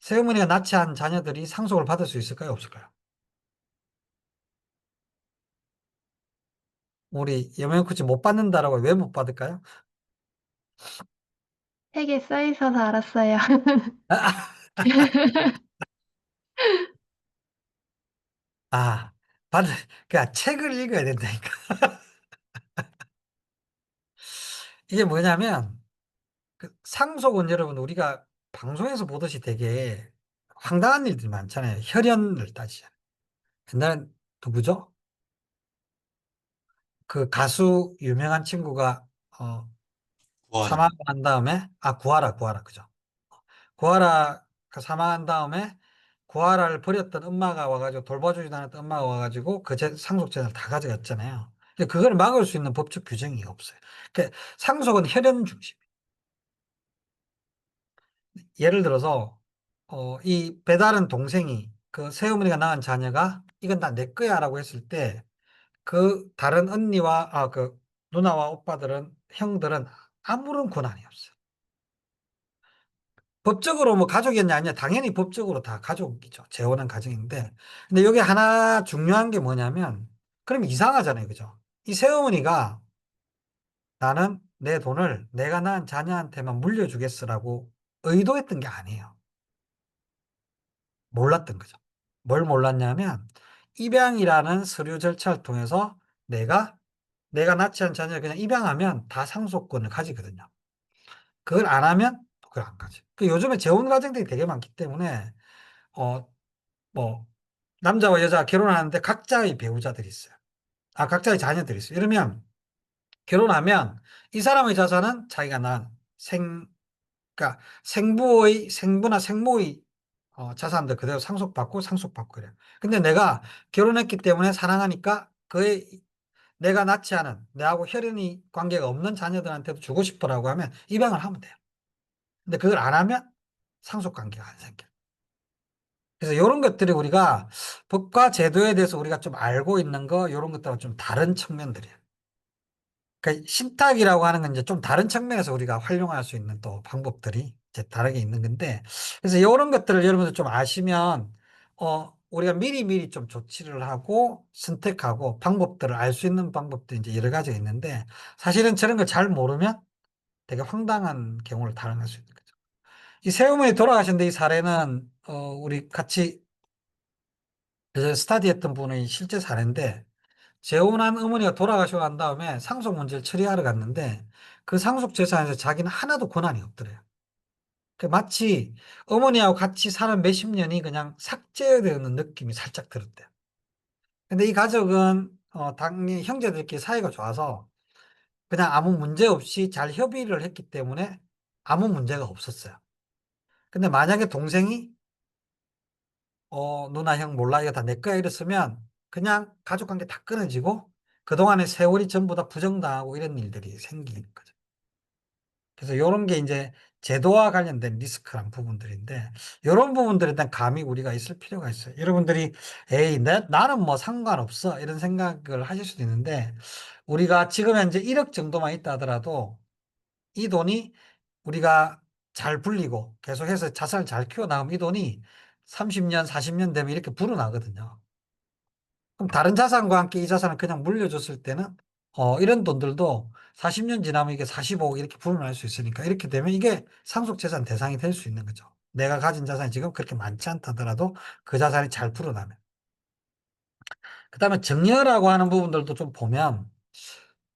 Speaker 1: 새어머니가 낳지 않은 자녀들이 상속을 받을 수 있을까요? 없을까요? 우리 여명쿠치 못 받는다라고 왜 못 받을까요?
Speaker 6: 책에 써 있어서 알았어요.
Speaker 1: 아, 받을, 그러니까 책을 읽어야 된다니까. 이게 뭐냐면 그 상속은 여러분 우리가 방송에서 보듯이 되게 황당한 일들이 많잖아요. 혈연을 따지잖아요. 옛날엔 누구죠? 그 가수 유명한 친구가
Speaker 3: 구하라.
Speaker 1: 사망한 다음에 구하라 그죠? 구하라가 사망한 다음에 구하라를 버렸던 엄마가 와가지고 돌봐주지도 않았던 엄마가 와가지고 그 상속재산을 다 가져갔잖아요. 근데 그걸 막을 수 있는 법적 규정이 없어요. 그 상속은 혈연 중심. 예를 들어서 이 배다른 동생이 그 새어머니가 낳은 자녀가 이건 다 내 거야라고 했을 때 그 다른 언니와 그 누나와 오빠들은 형들은 아무런 권한이 없어요. 법적으로 뭐 가족이었냐 아니냐 당연히 법적으로 다 가족이죠. 재혼한 가정인데 근데 여기 하나 중요한 게 뭐냐면 그럼 이상하잖아요. 그죠? 이 새어머니가 나는 내 돈을 내가 낳은 자녀한테만 물려주겠어라고 의도했던 게 아니에요. 몰랐던 거죠. 뭘 몰랐냐면 입양이라는 서류 절차를 통해서 내가 낳지 않은 자녀를 그냥 입양하면 다 상속권을 가지거든요. 그걸 안 하면 그걸 안 가지. 그 요즘에 재혼 가정들이 되게 많기 때문에 어 뭐 남자와 여자가 결혼하는데 각자의 배우자들이 있어요. 각자의 자녀들이 있어요. 이러면 결혼하면 이 사람의 자산은 자기가 낳은 그러니까 생부나 생모의 자산들 그대로 상속받고 그래요. 근데 내가 결혼했기 때문에 사랑하니까 내가 낳지 않은 내하고 혈연이 관계가 없는 자녀들한테도 주고 싶어라고 하면 입양을 하면 돼요. 근데 그걸 안 하면 상속 관계가 안 생겨요. 그래서 이런 것들이 우리가 법과 제도에 대해서 우리가 좀 알고 있는 거 이런 것들하고 좀 다른 측면들이에요. 그러니까 신탁이라고 하는 건 이제 좀 다른 측면에서 우리가 활용할 수 있는 또 방법들이 이제 다르게 있는 건데 그래서 이런 것들을 여러분들 좀 아시면 우리가 미리미리 좀 조치를 하고 선택하고 방법들을 알 수 있는 방법들이 이제 여러 가지가 있는데 사실은 저런 걸 잘 모르면 되게 황당한 경우를 당할 수 있는 거죠. 이 새어머니 돌아가셨는데 이 사례는 우리 같이 스타디했던 분의 실제 사례인데 재혼한 어머니가 돌아가시고 난 다음에 상속 문제를 처리하러 갔는데 그 상속 재산에서 자기는 하나도 권한이 없더래요. 마치 어머니하고 같이 사는 몇십 년이 그냥 삭제되는 느낌이 살짝 들었대요. 근데 이 가족은 당연히 형제들끼리 사이가 좋아서 그냥 아무 문제 없이 잘 협의를 했기 때문에 아무 문제가 없었어요. 근데 만약에 동생이 누나 형 몰라 이거 다 내 거야 이랬으면 그냥 가족관계 다 끊어지고 그동안의 세월이 전부 다 부정당하고 이런 일들이 생기는 거죠. 그래서 이런 게 이제 제도와 관련된 리스크란 부분들인데 이런 부분들에 대한 감이 우리가 있을 필요가 있어요. 여러분들이 에이 나는 뭐 상관없어 이런 생각을 하실 수도 있는데 우리가 지금 현재 1억 정도만 있다 하더라도 이 돈이 우리가 잘 불리고 계속해서 자산을 잘 키워나가면 이 돈이 30년, 40년 되면 이렇게 불어나거든요. 그럼 다른 자산과 함께 이 자산을 그냥 물려줬을 때는 이런 돈들도 40년 지나면 이게 45억 이렇게 불어날 수 있으니까 이렇게 되면 이게 상속재산 대상이 될 수 있는 거죠. 내가 가진 자산이 지금 그렇게 많지 않다 하더라도 그 자산이 잘 불어나면. 그 다음에 정려라고 하는 부분들도 좀 보면,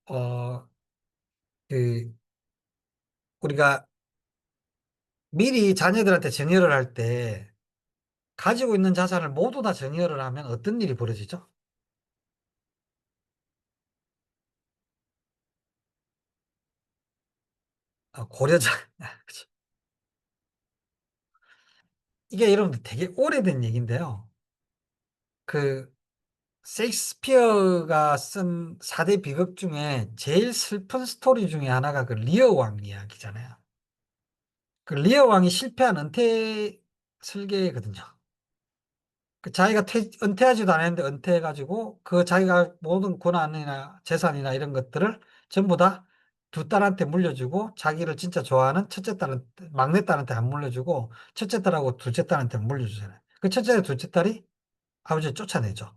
Speaker 1: 어, 그, 우리가 미리 자녀들한테 정려를 할 때 가지고 있는 자산을 모두 다 정려를 하면 어떤 일이 벌어지죠? 고려자. 그치. 이게 여러분들 되게 오래된 얘기인데요. 그 셰익스피어가 쓴 4대 비극 중에 제일 슬픈 스토리 중에 하나가 그 리어 왕 이야기잖아요. 그 리어 왕이 실패한 은퇴 설계거든요. 그 자기가 은퇴하지도 않았는데 은퇴해가지고 그 자기가 모든 권한이나 재산이나 이런 것들을 전부 다 두 딸한테 물려주고 자기를 진짜 좋아하는 첫째 딸은 막내 딸한테 안 물려주고 첫째 딸하고 둘째 딸한테 물려주잖아요. 그 첫째, 둘째 딸이 아버지를 쫓아내죠.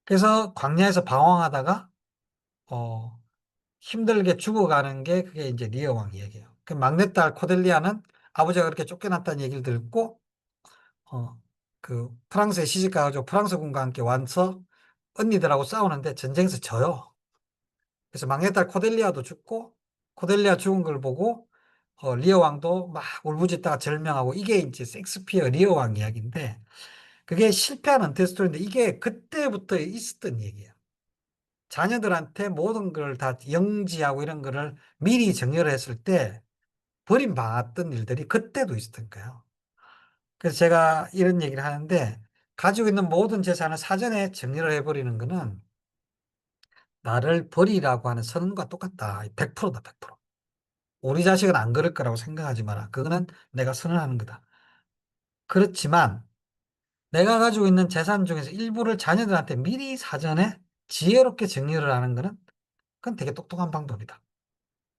Speaker 1: 그래서 광야에서 방황하다가 어, 힘들게 죽어가는 게 그게 이제 리어 왕 이야기예요. 그 막내딸 코델리아는 아버지가 그렇게 쫓겨났다는 얘기를 듣고 어, 그 프랑스에 시집 가가지고 프랑스 군과 함께 와서 언니들하고 싸우는데 전쟁에서 져요. 그래서 막내딸 코델리아도 죽고 코델리아 죽은 걸 보고 리어 왕도 막 울부짖다가 절명하고 이게 이제 셰익스피어 리어 왕 이야기인데 그게 실패한 은퇴 스토리인데 이게 그때부터 있었던 얘기예요. 자녀들한테 모든 걸 다 영지하고 이런 거를 미리 정리를 했을 때 버림받았던 일들이 그때도 있었던 거예요. 그래서 제가 이런 얘기를 하는데 가지고 있는 모든 재산을 사전에 정리를 해버리는 거는 나를 버리라고 하는 선언과 똑같다. 100%다, 100%. 우리 자식은 안 그럴 거라고 생각하지 마라. 그거는 내가 선언하는 거다. 그렇지만 내가 가지고 있는 재산 중에서 일부를 자녀들한테 미리 사전에 지혜롭게 정리를 하는 거는 그건 되게 똑똑한 방법이다.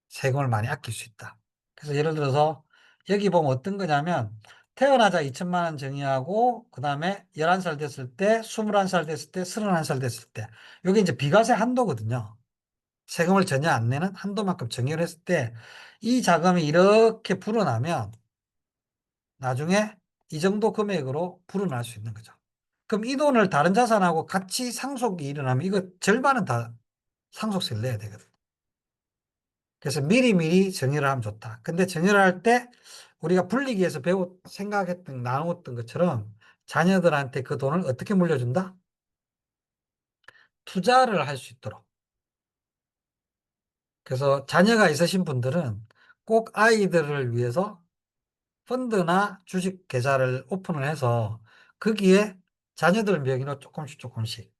Speaker 1: 세금을 많이 아낄 수 있다. 그래서 예를 들어서 여기 보면 어떤 거냐면 태어나자 2천만 원 정의하고 그다음에 11살 됐을 때, 21살 됐을 때, 31살 됐을 때 이게 이제 비과세 한도거든요. 세금을 전혀 안 내는 한도만큼 정의를 했을 때 이 자금이 이렇게 불어나면 나중에 이 정도 금액으로 불어날 수 있는 거죠. 그럼 이 돈을 다른 자산하고 같이 상속이 일어나면 이거 절반은 다 상속세를 내야 되거든요. 그래서 미리미리 정리를 하면 좋다. 근데 정리를 할 때 우리가 불리기에서 생각했던, 나누었던 것처럼 자녀들한테 그 돈을 어떻게 물려준다? 투자를 할 수 있도록. 그래서 자녀가 있으신 분들은 꼭 아이들을 위해서 펀드나 주식 계좌를 오픈을 해서 거기에 자녀들 명의로 조금씩 조금씩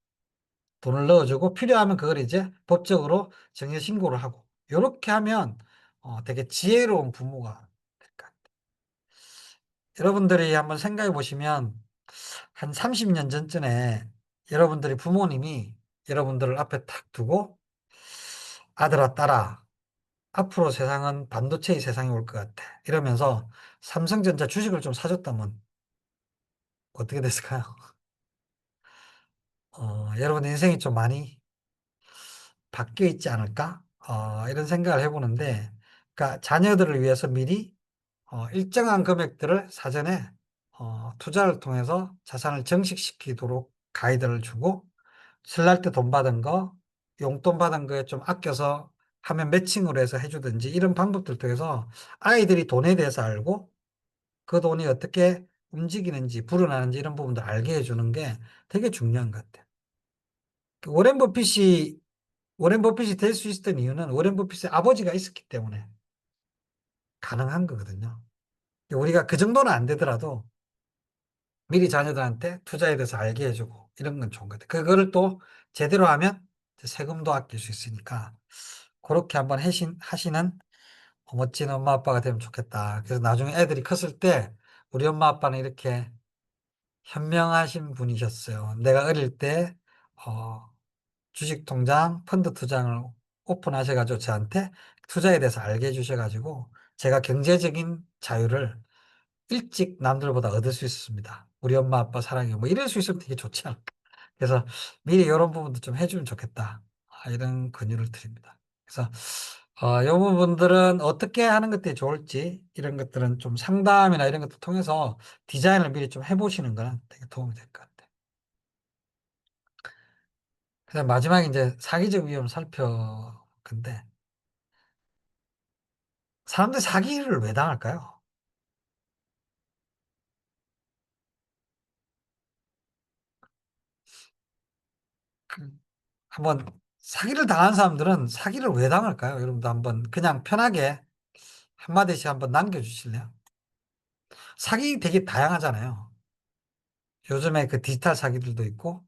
Speaker 1: 돈을 넣어주고 필요하면 그걸 이제 법적으로 정해 신고를 하고 이렇게 하면 되게 지혜로운 부모가 될 것 같아요. 여러분들이 한번 생각해 보시면 한 30년 전쯤에 여러분들이 부모님이 여러분들을 앞에 탁 두고 아들아 딸아 앞으로 세상은 반도체의 세상이 올 것 같아 이러면서 삼성전자 주식을 좀 사줬다면 어떻게 됐을까요? 여러분 인생이 좀 많이 바뀌어 있지 않을까? 이런 생각을 해보는데, 그러니까 자녀들을 위해서 미리 일정한 금액들을 사전에 투자를 통해서 자산을 증식시키도록 가이드를 주고, 설날 때 돈 받은 거, 용돈 받은 거에 좀 아껴서 하면 매칭으로 해서 해주든지 이런 방법들 통해서 아이들이 돈에 대해서 알고 그 돈이 어떻게 움직이는지 불어나는지 이런 부분들 알게 해주는 게 되게 중요한 것 같아요. 워렌 버핏이 될 수 있었던 이유는 워렌 버핏의 아버지가 있었기 때문에 가능한 거거든요. 우리가 그 정도는 안 되더라도 미리 자녀들한테 투자에 대해서 알게 해주고 이런 건 좋은 것 같아요. 그거를 또 제대로 하면 세금도 아낄 수 있으니까 그렇게 한번 하시는 멋진 엄마 아빠가 되면 좋겠다. 그래서 나중에 애들이 컸을 때 우리 엄마 아빠는 이렇게 현명하신 분이셨어요. 내가 어릴 때 어, 주식통장, 펀드 투자를 오픈하셔가지고 저한테 투자에 대해서 알게 해주셔가지고 제가 경제적인 자유를 일찍 남들보다 얻을 수 있었습니다. 우리 엄마 아빠 사랑해. 뭐 이럴 수 있으면 되게 좋지 않을까. 그래서 미리 이런 부분도 좀 해주면 좋겠다. 이런 권유를 드립니다. 그래서 이 부분들은 어떻게 하는 것들이 좋을지 이런 것들은 좀 상담이나 이런 것도 통해서 디자인을 미리 좀 해보시는 거는 되게 도움이 될 것 같아요. 그래서 마지막에 이제 사기적 위험을 근데 사람들이 사기를 왜 당할까요? 그, 한번 사기를 당한 사람들은 사기를 왜 당할까요? 여러분도 한번 그냥 편하게 한마디씩 한번 남겨주실래요? 사기 되게 다양하잖아요. 요즘에 그 디지털 사기들도 있고,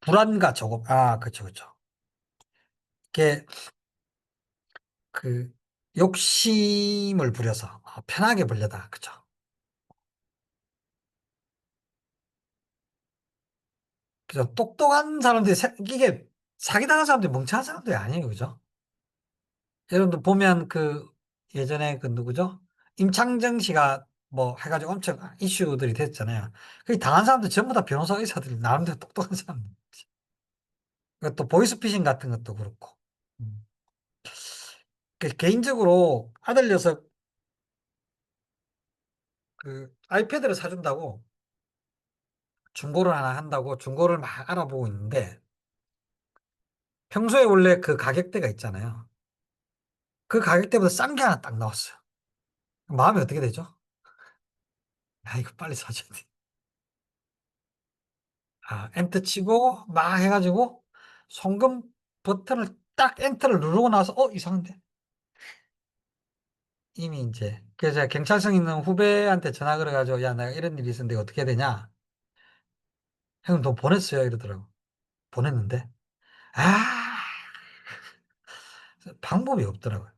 Speaker 1: 불안과 조급, 그쵸, 그쵸. 이게 그 욕심을 부려서 편하게 벌려다, 그쵸. 그죠. 똑똑한 사람들이, 이게 사기당한 사람들이 멍청한 사람들이 아니에요, 그죠? 여러분들 보면 예전에 누구죠? 임창정 씨가 뭐 해가지고 엄청 이슈들이 됐잖아요. 그 당한 사람들 전부 다 변호사 의사들이 나름대로 똑똑한 사람들. 또 보이스피싱 같은 것도 그렇고. 음. 개인적으로 아들 녀석 아이패드를 사준다고 중고를 하나 한다고 중고를 막 알아보고 있는데 평소에 원래 그 가격대가 있잖아요. 그 가격대보다 싼 게 하나 딱 나왔어요. 마음이 어떻게 되죠? 이거 빨리 사줘야 돼. 엔터 치고 막 해가지고 송금 버튼을 딱 엔터를 누르고 나서 이상한데? 이미 이제 그래서 제가 경찰청 있는 후배한테 전화 걸어가지고 야 내가 이런 일이 있었는데 어떻게 해야 되냐? 형 돈 보냈어요 이러더라고. 보냈는데 아 방법이 없더라고요.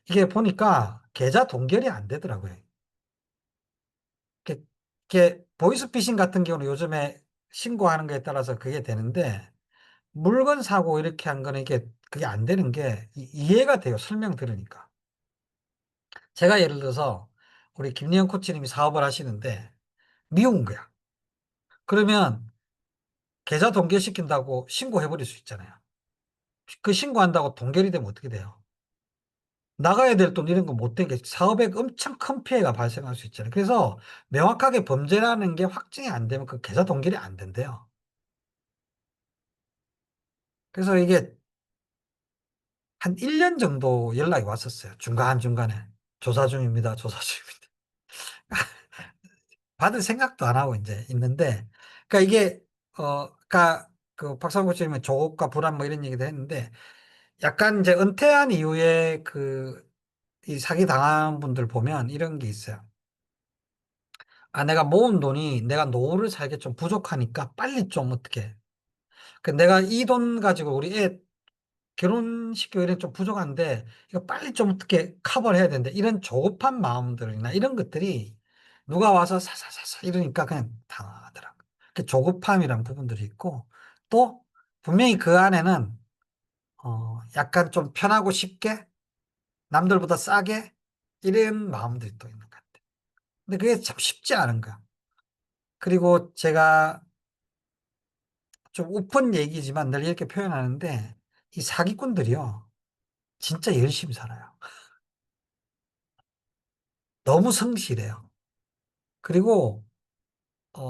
Speaker 1: 이게 보니까 계좌 동결이 안 되더라고요. 이게 보이스피싱 같은 경우는 요즘에 신고하는 거에 따라서 그게 되는데 물건 사고 이렇게 한 거는 그게 안 되는 게 이해가 돼요. 설명 들으니까. 제가 예를 들어서 우리 김리현 코치님이 사업을 하시는데 미운 거야. 그러면 계좌 동결시킨다고 신고해 버릴 수 있잖아요. 그 신고한다고 동결이 되면 어떻게 돼요? 나가야 될 돈 이런 거 못 되게 사업에 엄청 큰 피해가 발생할 수 있잖아요. 그래서 명확하게 범죄라는 게 확증이 안 되면 그 계좌 동결이 안 된대요. 그래서 이게 한 1년 정도 연락이 왔었어요. 중간중간에. 조사 중입니다. 조사 중입니다. 받을 생각도 안 하고 이제 있는데, 그러니까 이게, 그러니까 그 박상구 코치님은 조급과 불안 뭐 이런 얘기도 했는데, 약간 이제 은퇴한 이후에 이 사기 당한 분들 보면 이런 게 있어요. 내가 모은 돈이 내가 노후를 살기 좀 부족하니까 빨리 좀 어떻게. 내가 이 돈 가지고 우리 애 결혼시키고 이런 좀 부족한데 이거 빨리 좀 어떻게 커버를 해야 되는데 이런 조급한 마음들이나 이런 것들이 누가 와서 사사사사 이러니까 그냥 당하더라고. 그 조급함이란 부분들이 있고 또 분명히 그 안에는 약간 좀 편하고 쉽게 남들보다 싸게 이런 마음들이 또 있는 것 같아. 근데 그게 참 쉽지 않은 거야. 그리고 제가 좀 오픈 얘기지만 늘 이렇게 표현하는데 이 사기꾼들이요. 진짜 열심히 살아요. 너무 성실해요. 그리고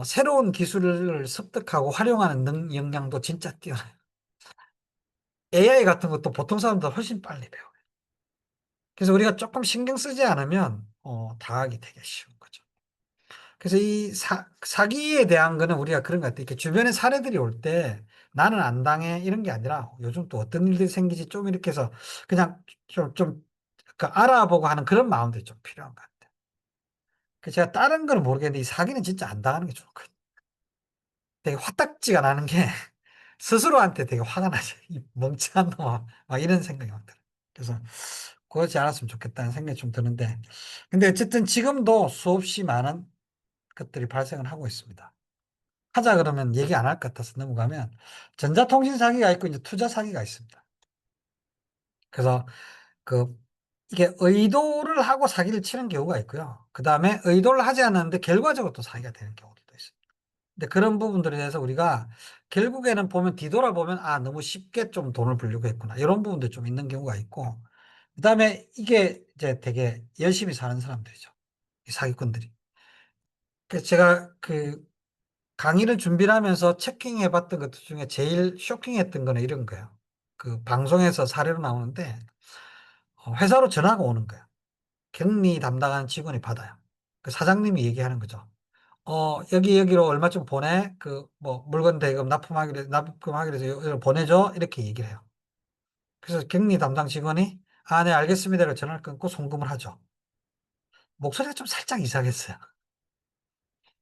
Speaker 1: 새로운 기술을 습득하고 활용하는 역량도 진짜 뛰어나요. AI 같은 것도 보통 사람보다 훨씬 빨리 배워요. 그래서 우리가 조금 신경 쓰지 않으면 당하기 되게 쉬운 거죠. 그래서 이 사기에 대한 거는 우리가 그런 것 같아요. 이렇게 주변에 사례들이 올 때 나는 안 당해 이런 게 아니라 요즘 또 어떤 일들이 생기지 좀 이렇게 해서 그냥 그 알아보고 하는 그런 마음들이 좀 필요한 것 같아요. 그래서 제가 다른 건 모르겠는데 이 사기는 진짜 안 당하는 게 좋거든요. 되게 화딱지가 나는 게 스스로한테 되게 화가 나죠. 이 멍청한 놈아. 막 이런 생각이 막 들어요. 그래서 그러지 않았으면 좋겠다는 생각이 좀 드는데. 근데 어쨌든 지금도 수없이 많은 것들이 발생을 하고 있습니다. 하자 그러면 얘기 안 할 것 같아서 넘어가면 전자통신 사기가 있고 이제 투자 사기가 있습니다. 그래서 그 이게 의도를 하고 사기를 치는 경우가 있고요. 그 다음에 의도를 하지 않았는데 결과적으로 또 사기가 되는 경우도 있어요. 근데 그런 부분들에 대해서 우리가 결국에는 보면 뒤돌아보면 아 너무 쉽게 좀 돈을 벌려고 했구나 이런 부분도 좀 있는 경우가 있고 그다음에 이게 이제 되게 열심히 사는 사람들이죠. 이 사기꾼들이. 그래서 제가 그 강의를 준비를 하면서 체킹해 봤던 것 중에 제일 쇼킹했던 거는 이런 거예요. 그 방송에서 사례로 나오는데 회사로 전화가 오는 거예요. 격리 담당하는 직원이 받아요. 그 사장님이 얘기하는 거죠. 여기로 얼마 좀 보내? 그, 뭐, 물건 대금 납품하기로 해서 여기로 보내줘? 이렇게 얘기를 해요. 그래서 격리 담당 직원이, 아, 네, 알겠습니다. 이렇게 전화를 끊고 송금을 하죠. 목소리가 좀 살짝 이상했어요.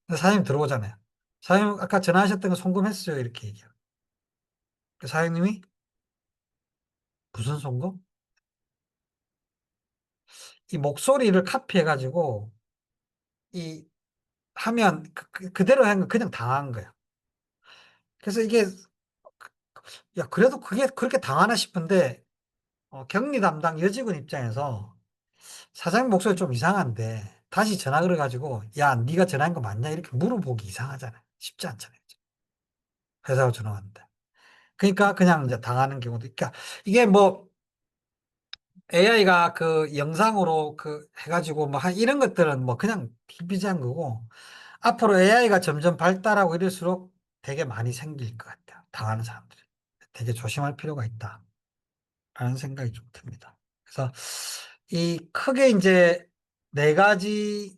Speaker 1: 근데 사장님 들어오잖아요. 사장님, 아까 전화하셨던 거 송금했어요. 이렇게 얘기해요. 그 사장님이, 무슨 송금? 이 목소리를 카피해가지고, 이, 하면, 그대로 한 거 그냥 당한 거예요. 그래서 이게, 야, 그래도 그게 그렇게 당하나 싶은데, 격리 담당 여직원 입장에서 사장님 목소리 좀 이상한데 다시 전화 걸어가지고 야 네가 전화한 거 맞냐 이렇게 물어보기 이상하잖아요. 쉽지 않잖아요. 회사로 전화 왔는데. 그러니까 그냥 이제 당하는 경우도 그러니까 이게 뭐 AI가 그 영상으로 그 해가지고 뭐 이런 것들은 뭐 그냥 비비지한 거고 앞으로 AI가 점점 발달하고 이럴수록 되게 많이 생길 것 같아요. 당하는 사람들이. 되게 조심할 필요가 있다. 라는 생각이 좀 듭니다. 그래서 이 크게 이제 네 가지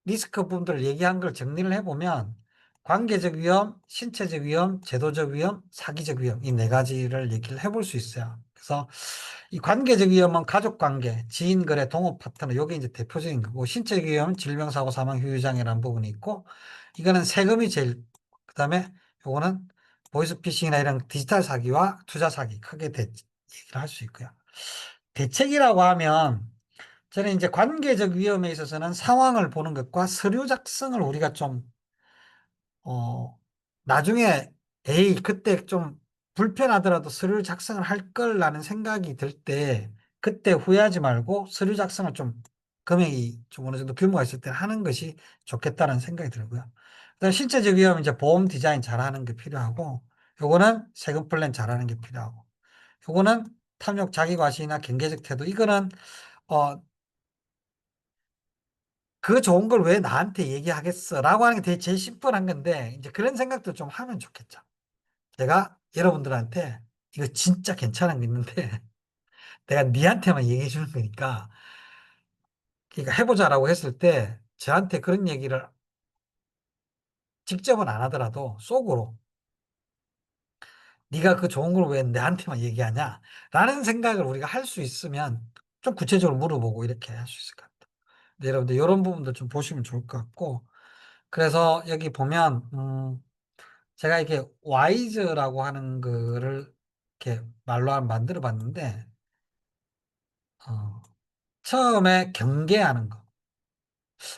Speaker 1: 리스크 부분들을 얘기한 걸 정리를 해보면 관계적 위험, 신체적 위험, 제도적 위험, 사기적 위험 이 네 가지를 얘기를 해볼 수 있어요. 그래서 이 관계적 위험은 가족 관계, 지인 거래, 동업 파트너 요게 이제 대표적인 거고 신체적 위험은 질병, 사고, 사망, 후유장애라는 부분이 있고 이거는 세금이 제일 그다음에 요거는 보이스피싱이나 이런 디지털 사기와 투자 사기 크게 얘기를 할 수 있고요. 대책이라고 하면 저는 이제 관계적 위험에 있어서는 상황을 보는 것과 서류 작성을 우리가 좀, 나중에, 에이, 그때 좀 불편하더라도 서류 작성을 할 걸라는 생각이 들 때, 그때 후회하지 말고 서류 작성을 좀 금액이 좀 어느 정도 규모가 있을 때 하는 것이 좋겠다는 생각이 들고요. 그다음 신체적 위험은 이제 보험 디자인 잘하는 게 필요하고, 요거는 세금 플랜 잘하는 게 필요하고, 요거는 탐욕 자기과시나 경계적 태도, 이거는 어, 그 좋은 걸 왜 나한테 얘기하겠어? 라고 하는 게 되게 제일 심플한 건데, 이제 그런 생각도 좀 하면 좋겠죠. 제가 여러분들한테 이거 진짜 괜찮은 거 있는데, 내가 니한테만 얘기해 주는 거니까, 그러니까 해보자라고 했을 때, 저한테 그런 얘기를 직접은 안 하더라도 속으로, 네가 그 좋은 걸 왜 나한테만 얘기하냐? 라는 생각을 우리가 할 수 있으면 좀 구체적으로 물어보고 이렇게 할 수 있을 것 같아요. 근데 여러분들 이런 부분도 좀 보시면 좋을 것 같고, 그래서 여기 보면, 제가 이렇게 와이즈라고 하는 거를 이렇게 말로 만들어 봤는데, 처음에 경계하는 거.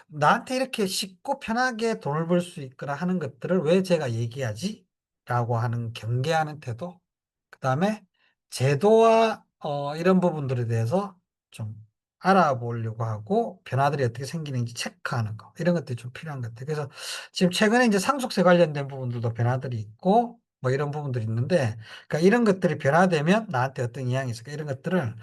Speaker 1: 나한테 이렇게 쉽고 편하게 돈을 벌 수 있거나 하는 것들을 왜 제가 얘기하지? 라고 하는 경계하는 태도. 그 다음에 제도와 이런 부분들에 대해서 좀 알아보려고 하고 변화들이 어떻게 생기는지 체크하는 거 이런 것들이 좀 필요한 것 같아요. 그래서 지금 최근에 이제 상속세 관련된 부분들도 변화들이 있고 뭐 이런 부분들이 있는데 그러니까 이런 것들이 변화되면 나한테 어떤 영향이 있을까 이런 것들을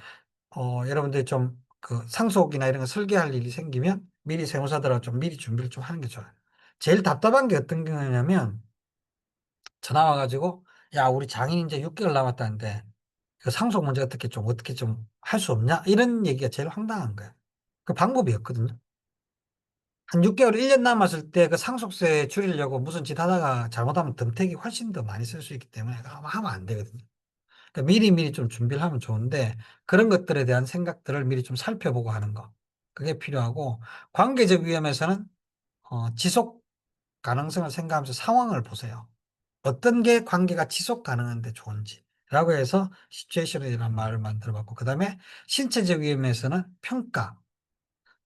Speaker 1: 여러분들이 좀 그 상속이나 이런 거 설계할 일이 생기면 미리 세무사들하고 좀 미리 준비를 좀 하는 게 좋아요. 제일 답답한 게 어떤 경우냐면 전화 와가지고 야 우리 장인 이제 6개월 남았다는데 그 상속 문제 어떻게 좀 할 수 없냐? 이런 얘기가 제일 황당한 거예요. 그 방법이 없거든요. 한 6개월, 1년 남았을 때 그 상속세 줄이려고 무슨 짓 하다가 잘못하면 덤택이 훨씬 더 많이 쓸 수 있기 때문에 그거 하면 안 되거든요. 그러니까 미리미리 좀 준비를 하면 좋은데 그런 것들에 대한 생각들을 미리 좀 살펴보고 하는 거. 그게 필요하고 관계적 위험에서는 지속 가능성을 생각하면서 상황을 보세요. 어떤 게 관계가 지속 가능한데 좋은지. 라고 해서 시츄에이션이라는 말을 만들어 봤고, 그 다음에 신체적 위험에서는 평가.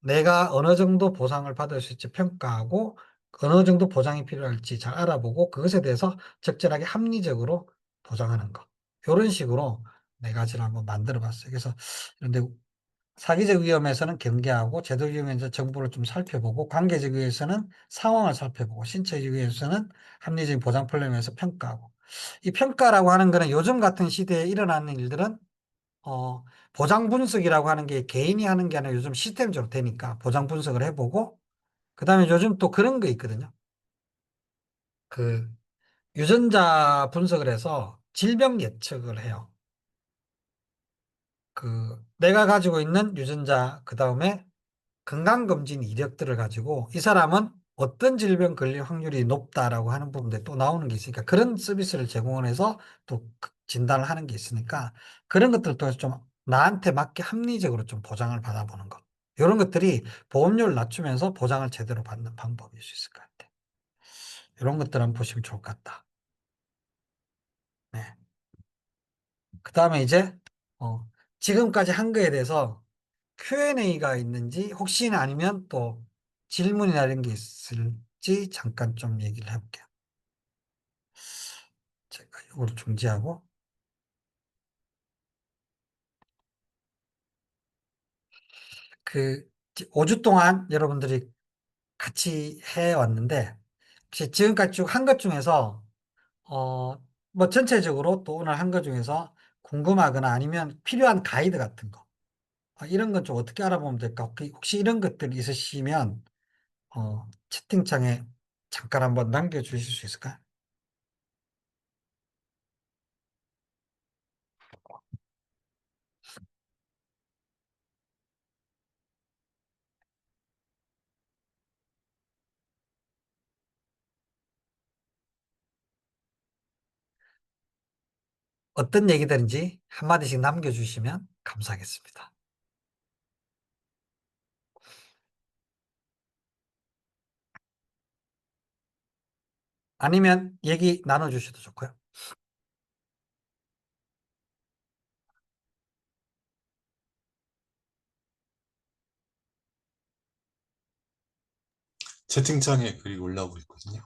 Speaker 1: 내가 어느 정도 보상을 받을 수 있지 평가하고, 어느 정도 보장이 필요할지 잘 알아보고, 그것에 대해서 적절하게 합리적으로 보장하는 거. 이런 식으로 네 가지를 한번 만들어 봤어요. 그래서, 그런데 사기적 위험에서는 경계하고 제도 위험에서 정보를 좀 살펴보고 관계적 위험에서는 상황을 살펴보고 신체적 위험에서는 합리적인 보장 플랜에서 평가하고 이 평가라고 하는 거는 요즘 같은 시대에 일어나는 일들은 보장 분석이라고 하는 게 개인이 하는 게 아니라 요즘 시스템적으로 되니까 보장 분석을 해보고 그다음에 요즘 또 그런 거 있거든요. 그 유전자 분석을 해서 질병 예측을 해요. 그 내가 가지고 있는 유전자 그다음에 건강검진 이력들을 가지고 이 사람은 어떤 질병 걸릴 확률이 높다라고 하는 부분에 또 나오는 게 있으니까 그런 서비스를 제공을 해서 또 진단을 하는 게 있으니까 그런 것들을 통해서 좀 나한테 맞게 합리적으로 좀 보장을 받아보는 것. 이런 것들이 보험료를 낮추면서 보장을 제대로 받는 방법일 수 있을 것 같아. 이런 것들 한번 보시면 좋을 것 같다. 네. 그 다음에 이제, 지금까지 한 거에 대해서 Q&A가 있는지 혹시나 아니면 또 질문이나 이런 게 있을지 잠깐 좀 얘기를 해볼게요. 제가 이걸 중지하고 그 5주 동안 여러분들이 같이 해왔는데 혹시 지금까지 쭉 한 것 중에서 뭐 전체적으로 또 오늘 한 것 중에서 궁금하거나 아니면 필요한 가이드 같은 거 이런 건 좀 어떻게 알아보면 될까? 혹시 이런 것들 있으시면 채팅창에 잠깐 한번 남겨주실 수 있을까요? 어떤 얘기들인지 한마디씩 남겨주시면 감사하겠습니다. 아니면 얘기 나눠주셔도 좋고요.
Speaker 3: 채팅창에 글이 올라오고 있거든요.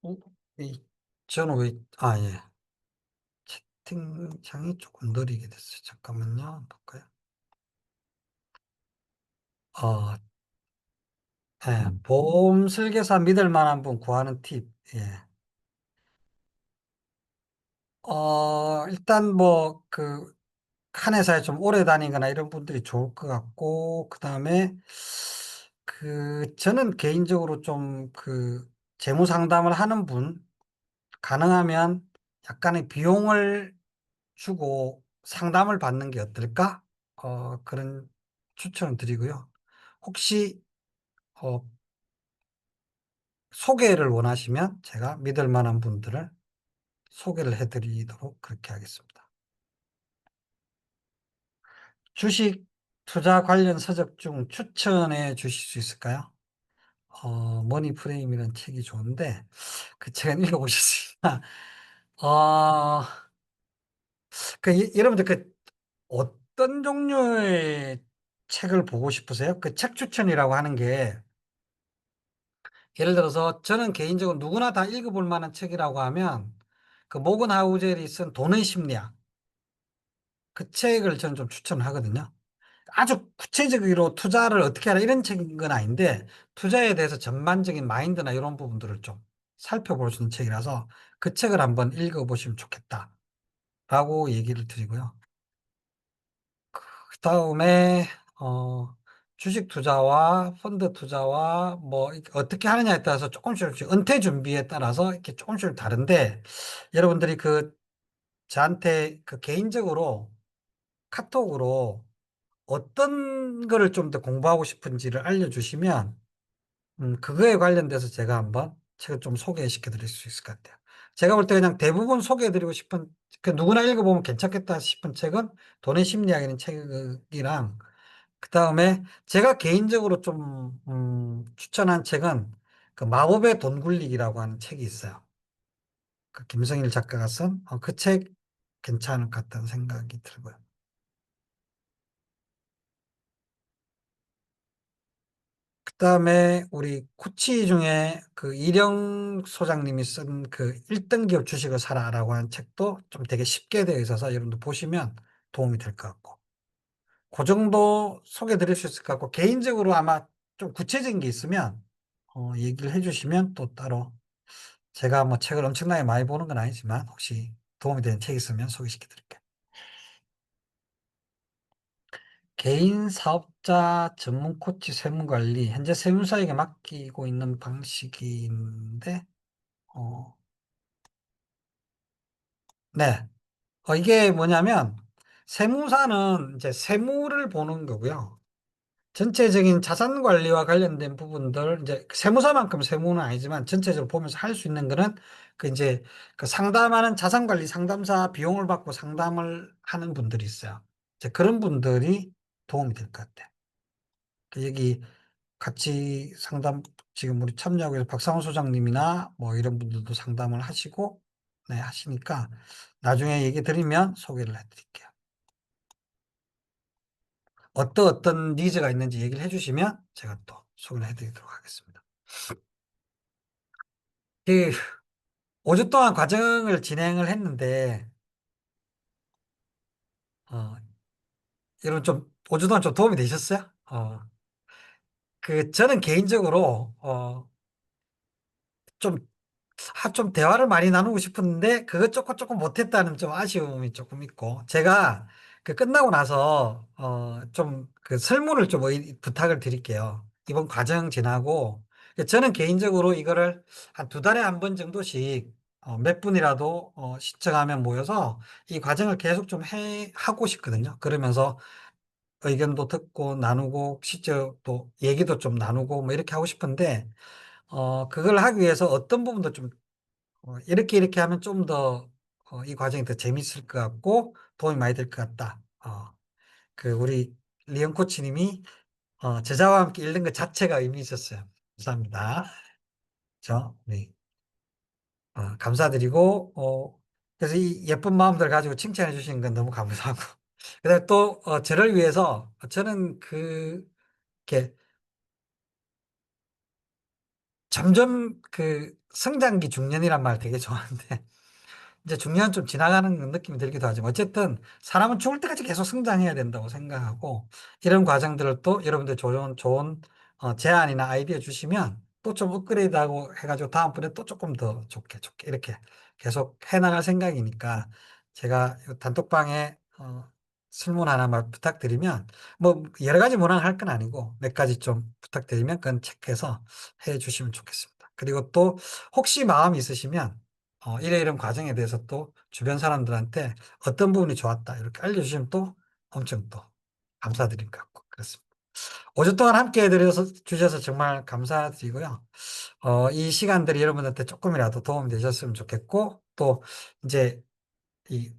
Speaker 1: 어? 저는 예. 채팅창이 조금 느리게 됐어요. 잠깐만요. 볼까요? 어, 예. 보험 설계사 믿을 만한 분 구하는 팁. 예. 일단 뭐, 한 회사에 좀 오래 다니거나 이런 분들이 좋을 것 같고, 그 다음에, 저는 개인적으로 좀 재무 상담을 하는 분, 가능하면 약간의 비용을 주고 상담을 받는 게 어떨까? 그런 추천을 드리고요. 혹시, 어, 소개를 원하시면 제가 믿을 만한 분들을 소개를 해드리도록 그렇게 하겠습니다. 주식 투자 관련 서적 중 추천해 주실 수 있을까요? 머니 프레임이라는 책이 좋은데, 그 책은 읽어보셨으니까, 어, 여러분들 어떤 종류의 책을 보고 싶으세요? 그 책 추천이라고 하는 게, 예를 들어서 저는 개인적으로 누구나 다 읽어볼 만한 책이라고 하면, 그 모건 하우젤이 쓴 돈의 심리학, 그 책을 저는 좀 추천을 하거든요. 아주 구체적으로 투자를 어떻게 하라 이런 책인 건 아닌데, 투자에 대해서 전반적인 마인드나 이런 부분들을 좀 살펴볼 수 있는 책이라서 그 책을 한번 읽어보시면 좋겠다라고 얘기를 드리고요. 그 다음에 주식 투자와 펀드 투자와 뭐 이렇게 어떻게 하느냐에 따라서 조금씩 은퇴 준비에 따라서 이렇게 조금씩 다른데, 여러분들이 저한테 개인적으로 카톡으로 어떤 거를 좀 더 공부하고 싶은지를 알려주시면, 그거에 관련돼서 제가 한번 책을 좀 소개시켜 드릴 수 있을 것 같아요. 제가 볼 때 그냥 대부분 소개해 드리고 싶은, 그 누구나 읽어보면 괜찮겠다 싶은 책은 돈의 심리학이라는 책이랑, 그 다음에 제가 개인적으로 좀, 추천한 책은 그 마법의 돈 굴리기라고 하는 책이 있어요. 그 김성일 작가가 쓴, 그 책 괜찮을 것 같다는 생각이 들고요. 그다음에 우리 코치 중에 그 이령 소장님이 쓴 그 1등 기업 주식을 사라라고 하는 책도 좀 되게 쉽게 되어 있어서 여러분들 보시면 도움이 될 것 같고, 그 정도 소개해 드릴 수 있을 것 같고, 개인적으로 아마 좀 구체적인 게 있으면 얘기를 해 주시면 또 따로, 제가 뭐 책을 엄청나게 많이 보는 건 아니지만 혹시 도움이 되는 책 있으면 소개시켜 드릴게요. 개인 사업자 전문 코치 세무 관리, 현재 세무사에게 맡기고 있는 방식인데, 어, 네. 이게 뭐냐면, 세무사는 이제 세무를 보는 거고요. 전체적인 자산 관리와 관련된 부분들, 이제 세무사만큼 세무는 아니지만 전체적으로 보면서 할 수 있는 거는 이제 상담하는 자산 관리 상담사 비용을 받고 상담을 하는 분들이 있어요. 이제 그런 분들이 도움이 될 것 같아요. 여기 같이 상담 지금 우리 참여하고 있는 박상훈 소장님이나 뭐 이런 분들도 상담을 하시고, 네, 하시니까 나중에 얘기 드리면 소개를 해드릴게요. 어떤 니즈가 있는지 얘기를 해주시면 제가 또 소개를 해드리도록 하겠습니다. 그 5주 동안 과정을 진행을 했는데, 어, 여러분 좀 5주 동안 좀 도움이 되셨어요? 저는 개인적으로 좀 좀 대화를 많이 나누고 싶은데 그것 조금 못했다는 좀 아쉬움이 조금 있고, 제가 끝나고 나서 좀 설문을 좀 부탁을 드릴게요. 이번 과정 지나고 저는 개인적으로 이거를 한 2달에 한 번 정도씩 몇 분이라도 신청하면 모여서 이 과정을 계속 좀 하고 싶거든요. 그러면서 의견도 듣고 나누고 실제 또 얘기도 좀 나누고 뭐 이렇게 하고 싶은데, 그걸 하기 위해서 어떤 부분도 좀 이렇게 하면 좀 더 이 과정이 더 재밌을 것 같고 도움이 많이 될 것 같다. 우리 리언 코치님이 저자와 함께 읽는 것 자체가 의미 있었어요. 감사합니다. 네. 감사드리고, 그래서 이 예쁜 마음들 가지고 칭찬해 주시는 건 너무 감사하고, 그다음에 또 저를 위해서 저는 이렇게 점점 성장기 중년이란 말 되게 좋아하는데 이제 중년 좀 지나가는 느낌이 들기도 하지만, 어쨌든 사람은 죽을 때까지 계속 성장해야 된다고 생각하고, 이런 과정들을 또 여러분들 좋은 제안이나 아이디어 주시면 또 좀 업그레이드하고 해가지고 다음번에 또 조금 더 좋게 이렇게 계속 해나갈 생각이니까, 제가 이 단톡방에 설문 하나만 부탁드리면, 뭐 여러 가지 문항 할 건 아니고 몇 가지 좀 부탁드리면 그건 체크해서 해 주시면 좋겠습니다. 그리고 또 혹시 마음이 있으시면 이런 과정에 대해서 또 주변 사람들한테 어떤 부분이 좋았다 이렇게 알려주시면 또 엄청 또 감사드릴 것 같고 그렇습니다. 5주 동안 함께 주셔서 정말 감사드리고요. 이 시간들이 여러분한테 조금이라도 도움이 되셨으면 좋겠고, 또 이제 이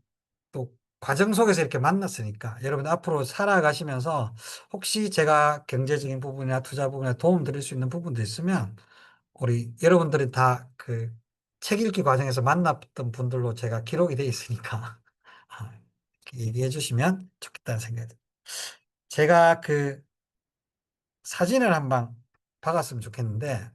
Speaker 1: 또 과정 속에서 이렇게 만났으니까 여러분 앞으로 살아가시면서 혹시 제가 경제적인 부분이나 투자 부분에 도움 드릴 수 있는 부분도 있으면 우리 여러분들이 다 그 책 읽기 과정에서 만났던 분들로 제가 기록이 돼 있으니까 아, 이렇게 얘기해 주시면 좋겠다는 생각이 듭니다. 제가 그 사진을 한번 박았으면 좋겠는데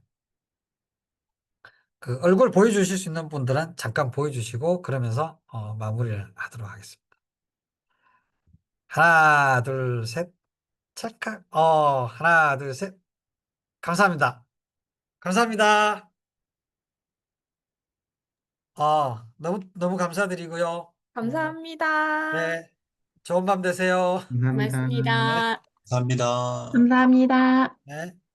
Speaker 1: 그 얼굴 보여주실 수 있는 분들은 잠깐 보여주시고 그러면서 마무리를 하도록 하겠습니다. 하나, 둘, 셋. 찰칵. 하나, 둘, 셋. 감사합니다. 감사합니다. 너무 감사드리고요.
Speaker 5: 감사합니다.
Speaker 1: 네. 좋은 밤 되세요.
Speaker 2: 감사합니다.
Speaker 1: 네.
Speaker 5: 고맙습니다.
Speaker 3: 감사합니다.
Speaker 6: 감사합니다.
Speaker 1: 네.